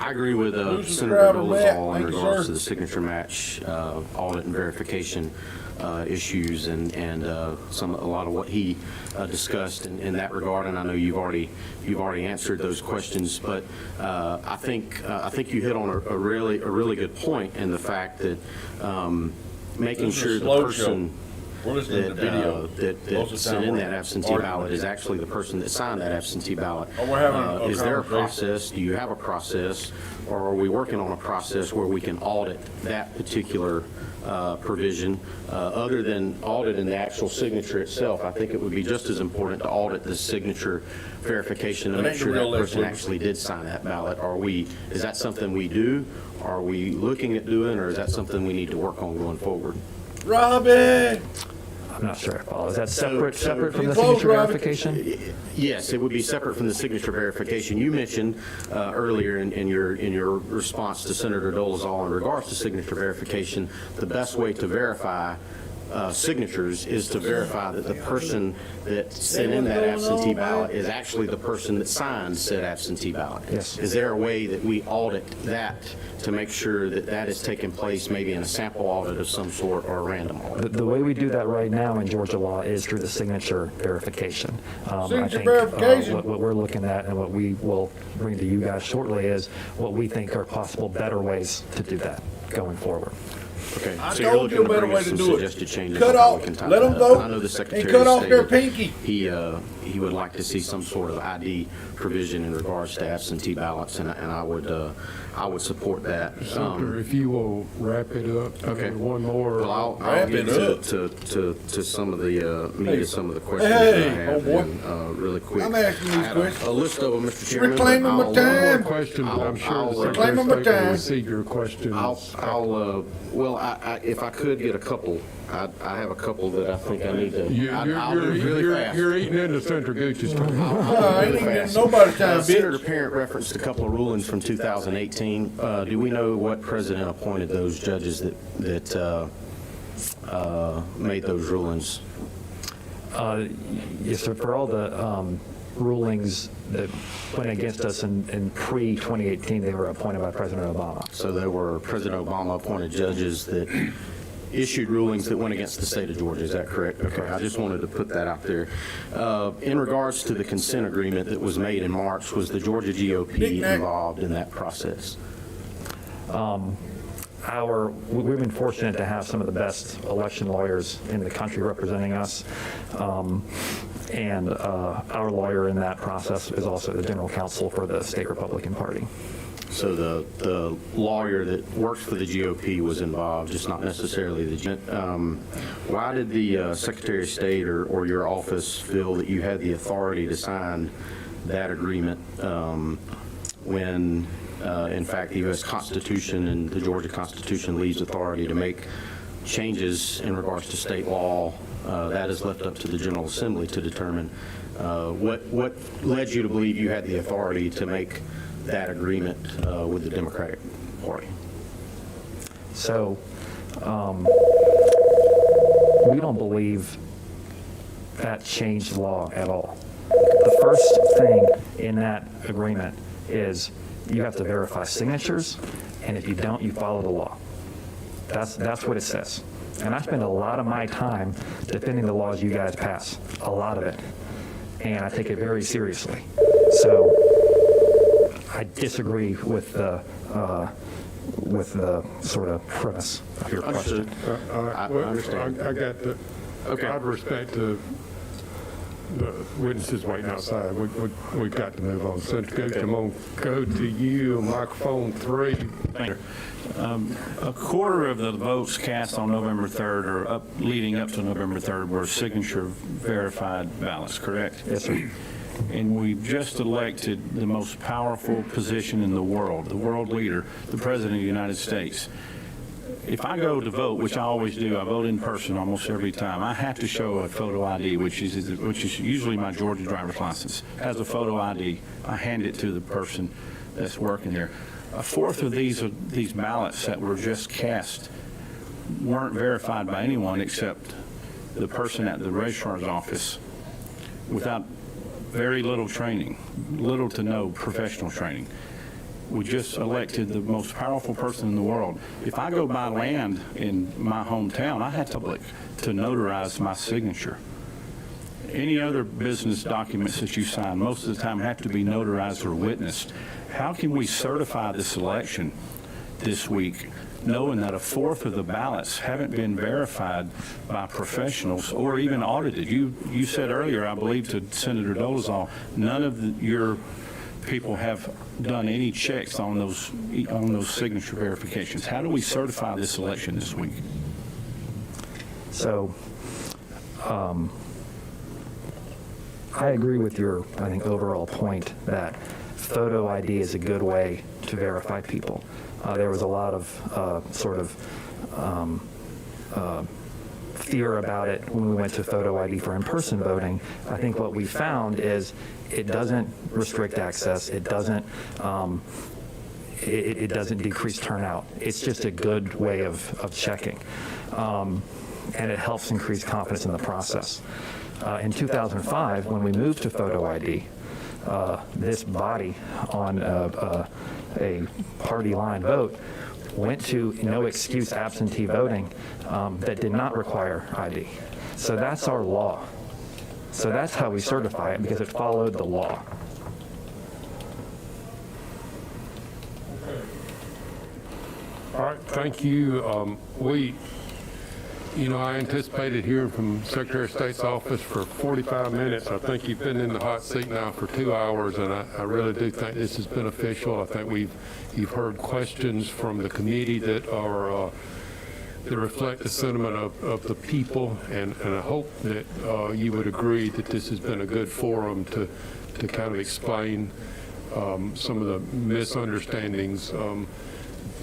S9: I agree with Senator Dolezal in regards to the signature match audit and verification issues and a lot of what he discussed in that regard. And I know you've already answered those questions, but I think you hit on a really good point in the fact that making sure the person
S1: We're listening to video.
S9: that
S1: Most of the
S9: sent
S1: time
S9: in
S1: we're
S9: that absentee
S1: arguing.
S9: ballot is actually the person that signed that absentee ballot.
S1: Oh, we're having a
S9: Is there a
S1: conversation.
S9: process? Do you have a process? Or are we working on a process where we can audit that particular provision? Other than auditing the actual signature itself, I think it would be just as important to audit the signature verification to
S1: That
S9: make
S1: ain't the
S9: sure
S1: real
S9: that
S1: list,
S9: person
S1: Luke.
S9: actually did sign that ballot. Is that something we do? Are we looking at doing, or is that something we need to work on going forward?
S1: Robbie!
S7: I'm not sure I follow. Is that separate from
S1: You
S7: the
S1: close,
S7: signature
S1: Robbie.
S7: verification?
S9: Yes, it would be separate from the signature verification. You mentioned earlier in your response to Senator Dolezal in regards to signature verification, the best way to verify signatures is to verify that the person that sent in that absentee ballot is actually the person that signed said absentee ballot.
S7: Yes.
S9: Is there a way that we audit that to make sure that that is taking place, maybe in a sample audit of some sort or a random audit?
S7: The way we do that right now in Georgia law is through the signature verification. I
S1: Signature
S7: think,
S1: verification.
S7: What we're looking at and what we will bring to you guys shortly is what we think are possible better ways to do that going forward.
S9: Okay,
S1: I
S9: so you're
S1: told you
S9: looking
S1: a
S9: to
S1: better
S9: bring
S1: way
S9: us
S1: to
S9: some
S1: do it.
S9: suggested changes.
S1: Cut
S9: on how
S1: off,
S9: we can tie
S1: let
S9: that
S1: them
S9: up.
S1: vote,
S9: I know the
S1: and
S9: Secretary
S1: cut off their
S9: stated
S1: pinky.
S9: he would like to see some sort of ID provision in regards to absentee ballots, and I would support that.
S5: Senator, if you will wrap it up.
S9: Okay.
S5: One more.
S9: Well, I'll
S1: Wrap
S9: get
S1: it up.
S9: to some of the, me
S1: Hey.
S9: to some of the questions
S1: Hey,
S9: that I have,
S1: oh, boy.
S9: and, really quick.
S1: I'm asking these
S9: I had
S1: questions.
S9: A list of them, Mr. Chairman. but
S1: Reclaiming my
S9: I'll,
S1: time.
S5: Question, but I'm sure
S9: I'll-
S5: the
S1: Reclaim
S5: Secretary of
S1: my
S5: State will
S1: time.
S5: receive your questions.
S9: Well, if I could get a couple, I have a couple that I think I need to, I'll do really fast.
S5: You're eating into Senator Gooch's time.
S1: I ain't even getting nobody's time,
S9: Senator
S1: bitch.
S9: Parent referenced a couple of rulings from 2018. Do we know what president appointed those judges that made those rulings?
S7: Yes, sir. For all the rulings that went against us in pre-2018, they were appointed by President Obama.
S9: So there were President Obama appointed judges that issued rulings that went against the state of Georgia. Is that correct? Okay, I just wanted to put that out there. In regards to the consent agreement that was made in March, was the Georgia GOP
S1: Knick-knack.
S9: involved in that process?
S7: We've been fortunate to have some of the best election lawyers in the country representing us. And our lawyer in that process is also the general counsel for the state Republican Party.
S9: So the lawyer that works for the GOP was involved, just not necessarily the why did the Secretary of State or your office feel that you had the authority to sign that agreement when, in fact, the U.S. Constitution and the Georgia Constitution leaves authority to make changes in regards to state law? That is left up to the General Assembly to determine. What led you to believe you had the authority to make that agreement with the Democratic Party?
S7: So we don't believe that changed the law at all. The first thing in that agreement is you have to verify signatures, and if you don't, you follow the law. That's what it says. And I spend a lot of my time defending the laws you guys pass, a lot of it, and I take it very seriously. So I disagree with the sort of premise of your question.
S9: I understand.
S5: I got the,
S9: Okay.
S5: out of respect to the witnesses waiting outside, we've got to move on. Senator Gooch, I'm going to go to you, microphone 3.
S10: Thank you. A quarter of the votes cast on November 3rd or leading up to November 3rd were signature verified ballots, correct?
S7: Yes, sir.
S10: And we've just elected the most powerful position in the world leader, the President of the United States. If I go to vote, which I always do, I vote in person almost every time, I have to show a photo ID, which is usually my Georgia driver's license. Has a photo ID. I hand it to the person that's working there. A fourth of these ballots that were just cast weren't verified by anyone except the person at the registrar's office without very little training, little to no professional training. We just elected the most powerful person in the world. If I go buy land in my hometown, I have to notarize my signature. Any other business documents that you sign, most of the time have to be notarized or witnessed. How can we certify this election this week knowing that a fourth of the ballots haven't been verified by professionals or even audited. You said earlier, I believe, to Senator Dolezal, none of your people have done any checks on those signature verifications. How do we certify this election this week?
S7: So, I agree with your, I think, overall point that photo ID is a good way to verify people. There was a lot of fear about it when we went to photo ID for in-person voting. I think what we found is it doesn't restrict access. It doesn't it doesn't decrease turnout. It's just a good way of checking, and it helps increase confidence in the process. In 2005, when we moved to photo ID, this body on a party line vote went to no excuse absentee voting that did not require ID. So that's our law. So that's how we certify it, because it followed the law.
S5: All right, thank you. I anticipated hearing from Secretary of State's office for 45 minutes. I think you've been in the hot seat now for 2 hours, and I really do think this is beneficial. I think you've heard questions from the committee that reflect the sentiment of the people, and I hope that you would agree that this has been a good forum to kind of explain some of the misunderstandings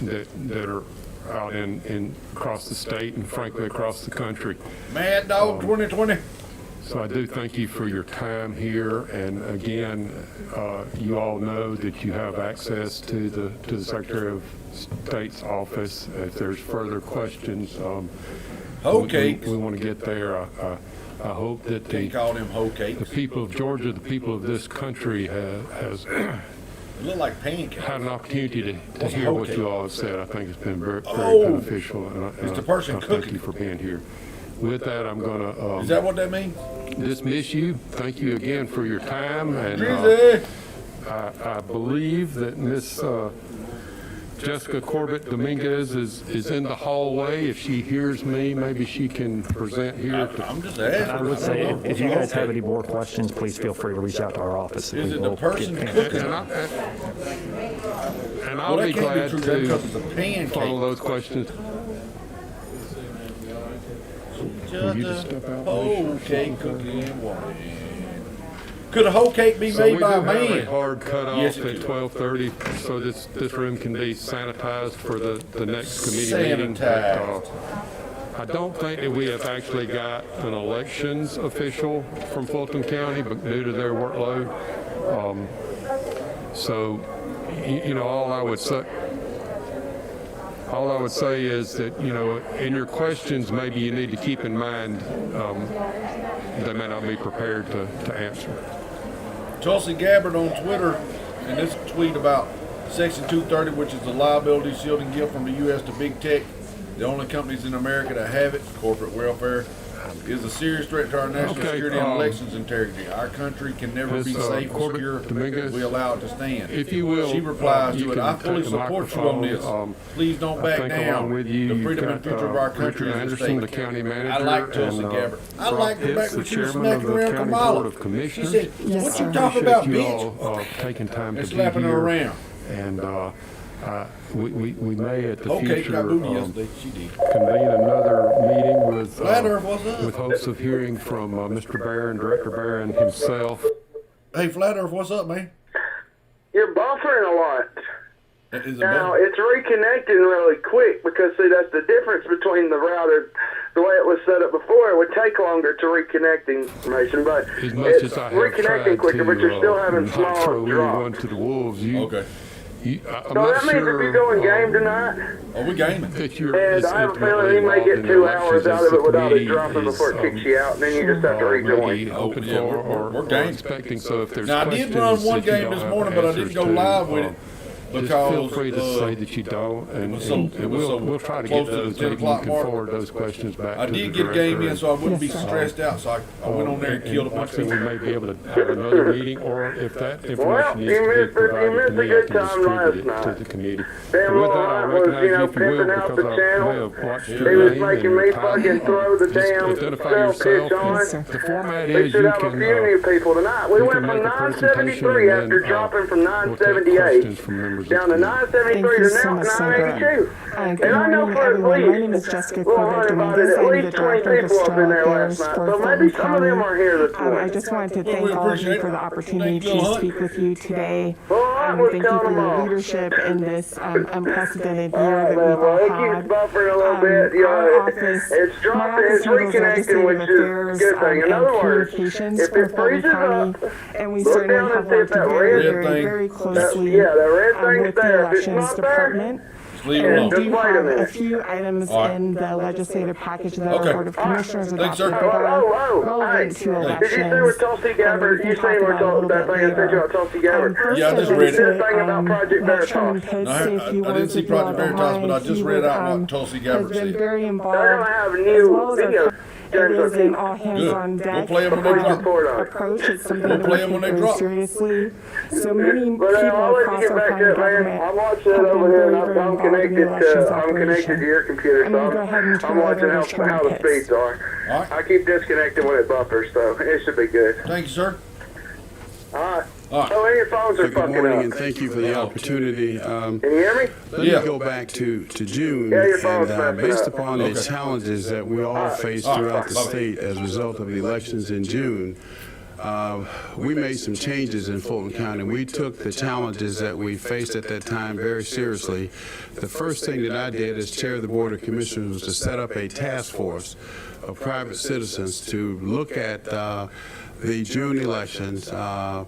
S5: that are out in across the state and frankly across the country.
S1: Mad Dog 2020.
S5: So I do thank you for your time here, and again, you all know that you have access to the Secretary of State's office. If there's further questions, we want to get there. I hope that
S1: Can't call them hoe cakes.
S5: the people of Georgia, the people of this country has
S1: They look like pancakes.
S5: had an opportunity to hear
S1: hoe
S5: what
S1: cake?
S5: you all have said. I think it's been very
S1: Oh,
S5: beneficial. And
S1: it's the person
S5: thank
S1: cooking.
S5: you for being here. With that, I'm going
S1: Is
S5: to
S1: that what that means?
S5: dismiss you. Thank you again for your time. And
S1: Drizzy.
S5: I believe that Miss Jessica Corbett Dominguez is in the hallway. If she hears me, maybe she can present here.
S1: I'm just
S7: And I
S1: asking.
S7: would say, if you guys have any more questions, please feel free to reach out to our office.
S1: Is it the
S7: We'll
S1: person
S7: get-
S1: cooking?
S5: And I'll
S1: Well,
S5: be
S1: that can't
S5: glad
S1: be true because it's a
S5: to
S1: pancake.
S5: follow those questions. Will you just step out, please?
S1: Whole cake cooking woman. Could a whole cake be
S5: So
S1: made
S5: we
S1: by
S5: do
S1: a
S5: have a
S1: man?
S5: hard cutoff
S1: Yes,
S5: at
S1: it could.
S5: 12:30, so this room can be sanitized for the next committee meeting. But,
S1: Sanitized.
S5: I don't think that we have actually got an elections official from Fulton County, but due to their workload. So, all I would say is that, in your questions, maybe you need to keep in mind they may not be prepared to answer.
S1: Tulsi Gabbard on Twitter, and this tweet about Section 230, which is the liability shielding gift from the U.S. to big tech. The only companies in America that have it, corporate welfare, is a serious threat to our national
S5: Okay,
S1: security and elections integrity. Our country can never be
S5: Ms.
S1: safe and
S5: Corbett
S1: secure
S5: Dominguez,
S1: if we allow it to stand.
S5: If you will,
S1: She replies
S5: you
S1: to it,
S5: can
S1: I fully
S5: take the
S1: support you on this.
S5: microphone.
S1: Please don't
S5: I
S1: back
S5: think
S1: down.
S5: along with you,
S1: The
S5: you've
S1: freedom and
S5: got,
S1: future of our country
S5: Richard
S1: is at
S5: Anderson, the
S1: stake.
S5: county manager.
S1: I like Tulsi
S5: and,
S1: Gabbard. I
S5: Brock
S1: liked her
S5: Pitts,
S1: back when
S5: the
S1: she was
S5: chairman of
S1: smacking
S5: the
S1: around
S5: County
S1: Kamala.
S5: Board of
S1: She
S5: Commissioners.
S1: said,
S11: Yes,
S1: what
S11: sir.
S1: you talking about,
S5: Appreciate
S1: bitch?
S5: you all taking time
S1: And
S5: to be
S1: slapping her
S5: here.
S1: around.
S5: And we may at the
S1: Okay,
S5: future
S1: got booty yesterday. She did.
S5: convene another meeting with
S1: Flat Earth, what's up?
S5: with hopes of hearing from Mr. Barron, Director Barron himself.
S1: Hey, Flat Earth, what's up, man?
S12: You're buffering a lot.
S1: Is it
S12: Now,
S1: better?
S12: it's reconnecting really quick because, see, that's the difference between the router, the way it was set up before. It would take longer to reconnect information, but
S5: As much
S12: it's
S5: as I have
S12: reconnecting
S5: tried
S12: quicker, but you're still having
S5: not
S12: small
S5: throw anyone
S12: drops.
S5: to the wolves, I'm
S12: So
S5: not
S12: that means
S5: sure,
S12: if you're going game tonight,
S1: Oh, we gaming.
S5: that you're
S12: and
S5: as
S12: I have a feeling
S5: intimately
S12: he may
S5: involved
S12: get
S5: in
S12: 2
S5: elections
S12: hours
S5: as
S12: out of
S5: the
S12: it without it
S5: committee
S12: dropping
S5: is,
S12: before it kicks you out, and then you just have to rejoin.
S5: maybe open
S1: Yeah,
S5: for
S1: we're
S5: or
S1: gaming.
S5: expecting. So if there's
S1: Now, I
S5: questions
S1: did run one
S5: that you
S1: game
S5: don't
S1: this
S5: have
S1: morning, but I didn't
S5: answers
S1: go
S5: to,
S1: live with it.
S5: just feel free to say that you don't, and we'll try to get those, maybe you can forward those questions back
S1: I
S5: to the
S1: did get a game in,
S5: director.
S1: so I wouldn't be stressed out, so I went on there and killed a bunch of
S5: We
S1: people.
S5: may be able to have another meeting, or if that
S12: Well,
S5: information
S12: you
S5: needs to be
S12: missed
S5: provided to
S12: a
S5: me, I
S12: good
S5: can
S12: time last
S5: distribute it to
S12: night.
S5: the committee.
S12: Damn
S5: And with
S12: little
S5: that, I'll
S12: Hunt was,
S5: recognize
S12: you know,
S5: you if you will,
S12: pimping out
S5: because
S12: the
S5: I
S12: channel.
S5: may have watched
S12: He
S5: your
S12: was
S5: name
S12: making
S5: and
S12: me
S5: your title.
S12: fucking throw the
S5: Just
S12: damn
S5: identify
S12: self-pitch
S5: yourself,
S12: on.
S5: and the format
S12: They
S5: is
S12: should
S5: you
S12: have a
S5: can,
S12: few new people tonight. We
S5: you
S12: went
S5: can
S12: from
S5: make a presentation
S12: 973
S5: and
S12: after
S5: then,
S12: dropping from
S5: we'll take
S12: 978
S5: questions from members of
S12: down to
S5: the committee.
S12: 973 to now 982. And I know for at least,
S11: My name is Jessica
S12: well,
S11: Corbett
S12: about
S11: Dominguez.
S12: at
S11: I'm the
S12: least 20
S11: Director of
S12: people up in
S11: External
S12: there last
S11: Affairs
S12: night.
S11: for
S12: So
S11: Fulton
S12: maybe some of them
S11: County.
S12: are here this
S11: I
S12: morning.
S11: just wanted to
S1: Well,
S11: thank
S1: we
S11: all of
S1: appreciate
S11: you for
S1: it.
S11: the opportunity
S1: Thank you,
S11: to
S1: Hunt.
S11: speak with you today.
S12: Well, I was
S11: Thank you
S12: telling
S11: for
S12: them
S11: your
S12: all.
S11: leadership in this unprecedented
S12: All
S11: year
S12: right,
S11: that
S12: man.
S11: we've
S12: Well,
S11: all
S12: it
S11: had.
S12: keeps buffering a little bit. You
S11: Our
S12: know,
S11: office,
S12: it's
S11: my
S12: dropping,
S11: office
S12: it's
S11: handles
S12: reconnecting, which
S11: legislative
S12: is a
S11: affairs
S12: good thing. In
S11: and
S12: other words,
S11: communications
S12: if
S11: for
S12: it
S11: Fulton
S12: freezes
S11: County,
S12: up,
S11: and we
S12: look
S11: certainly
S12: down and
S11: have
S12: see if
S11: worked
S12: that
S11: very,
S12: red
S11: very,
S1: thing-
S11: very closely
S12: yeah, that red thing's
S11: with the
S12: there. If it's
S11: Elections
S12: not there,
S11: Department.
S1: Leave it
S11: And we
S1: alone.
S12: Just
S11: do
S12: wait a
S11: have a
S12: minute.
S11: few items
S1: All right.
S11: in the legislative package that
S1: Okay.
S11: our Board of Commissioners
S1: Thanks, sir.
S11: adopted that are
S12: Hey,
S11: relevant to
S12: did you see
S11: elections.
S12: what Tulsi Gabbard, you seen what that thing I sent you about Tulsi Gabbard?
S11: First,
S1: Yeah, I just
S11: I'd
S1: read
S11: like
S1: it.
S12: This thing about Project
S11: let
S12: Veritas.
S11: Chairman Pence
S1: No,
S11: say a few
S1: I didn't
S11: words
S1: see
S11: if you all
S1: Project
S11: don't
S1: Veritas, but I
S11: mind.
S1: just
S11: He
S1: read
S11: would,
S1: out what Tulsi Gabbard
S11: has been
S1: said.
S11: very involved,
S12: They're gonna have
S11: as
S12: new
S11: well as
S12: video.
S11: it is an all hands on
S1: Good.
S11: deck
S1: We'll play 'em when they drop.
S11: approach. It's something
S1: We'll
S11: that
S1: play
S11: we
S1: 'em when
S11: take
S1: they
S11: very
S1: drop.
S11: seriously. So many people
S12: But I'll let
S11: across
S12: you get
S11: our
S12: back
S11: county
S12: to it, man.
S11: government
S12: I'm watching it
S11: have
S12: over
S11: been
S12: here,
S11: very,
S12: and
S11: very
S12: I'm
S11: involved in the
S12: connected
S11: elections
S12: to
S11: operation.
S12: your computer,
S11: I'm
S12: so
S11: gonna go ahead and turn
S12: I'm
S11: it
S12: watching
S11: over
S12: how
S11: to Chairman
S12: the
S11: Pitts.
S12: speeds are.
S1: All right.
S12: I keep disconnecting when it buffers, so it should be good.
S1: Thank you, sir.
S12: All right.
S1: All right.
S12: Oh, and your phones are
S13: Good
S12: fucking
S13: morning,
S12: up.
S13: and thank you for the opportunity.
S12: Can you hear me?
S13: Let
S1: Yeah.
S13: me go back to June,
S12: Yeah, your phone's
S13: and
S12: messing
S13: based
S12: up.
S13: upon the
S1: Okay.
S13: challenges that we all faced
S1: All right.
S13: throughout the
S1: Love it.
S13: state as a result of the elections in June, we made some changes in Fulton County. We took the challenges that we faced at that time very seriously. The first thing that I did as chair of the Board of Commissioners was to set up a task force of private citizens to look at the June elections,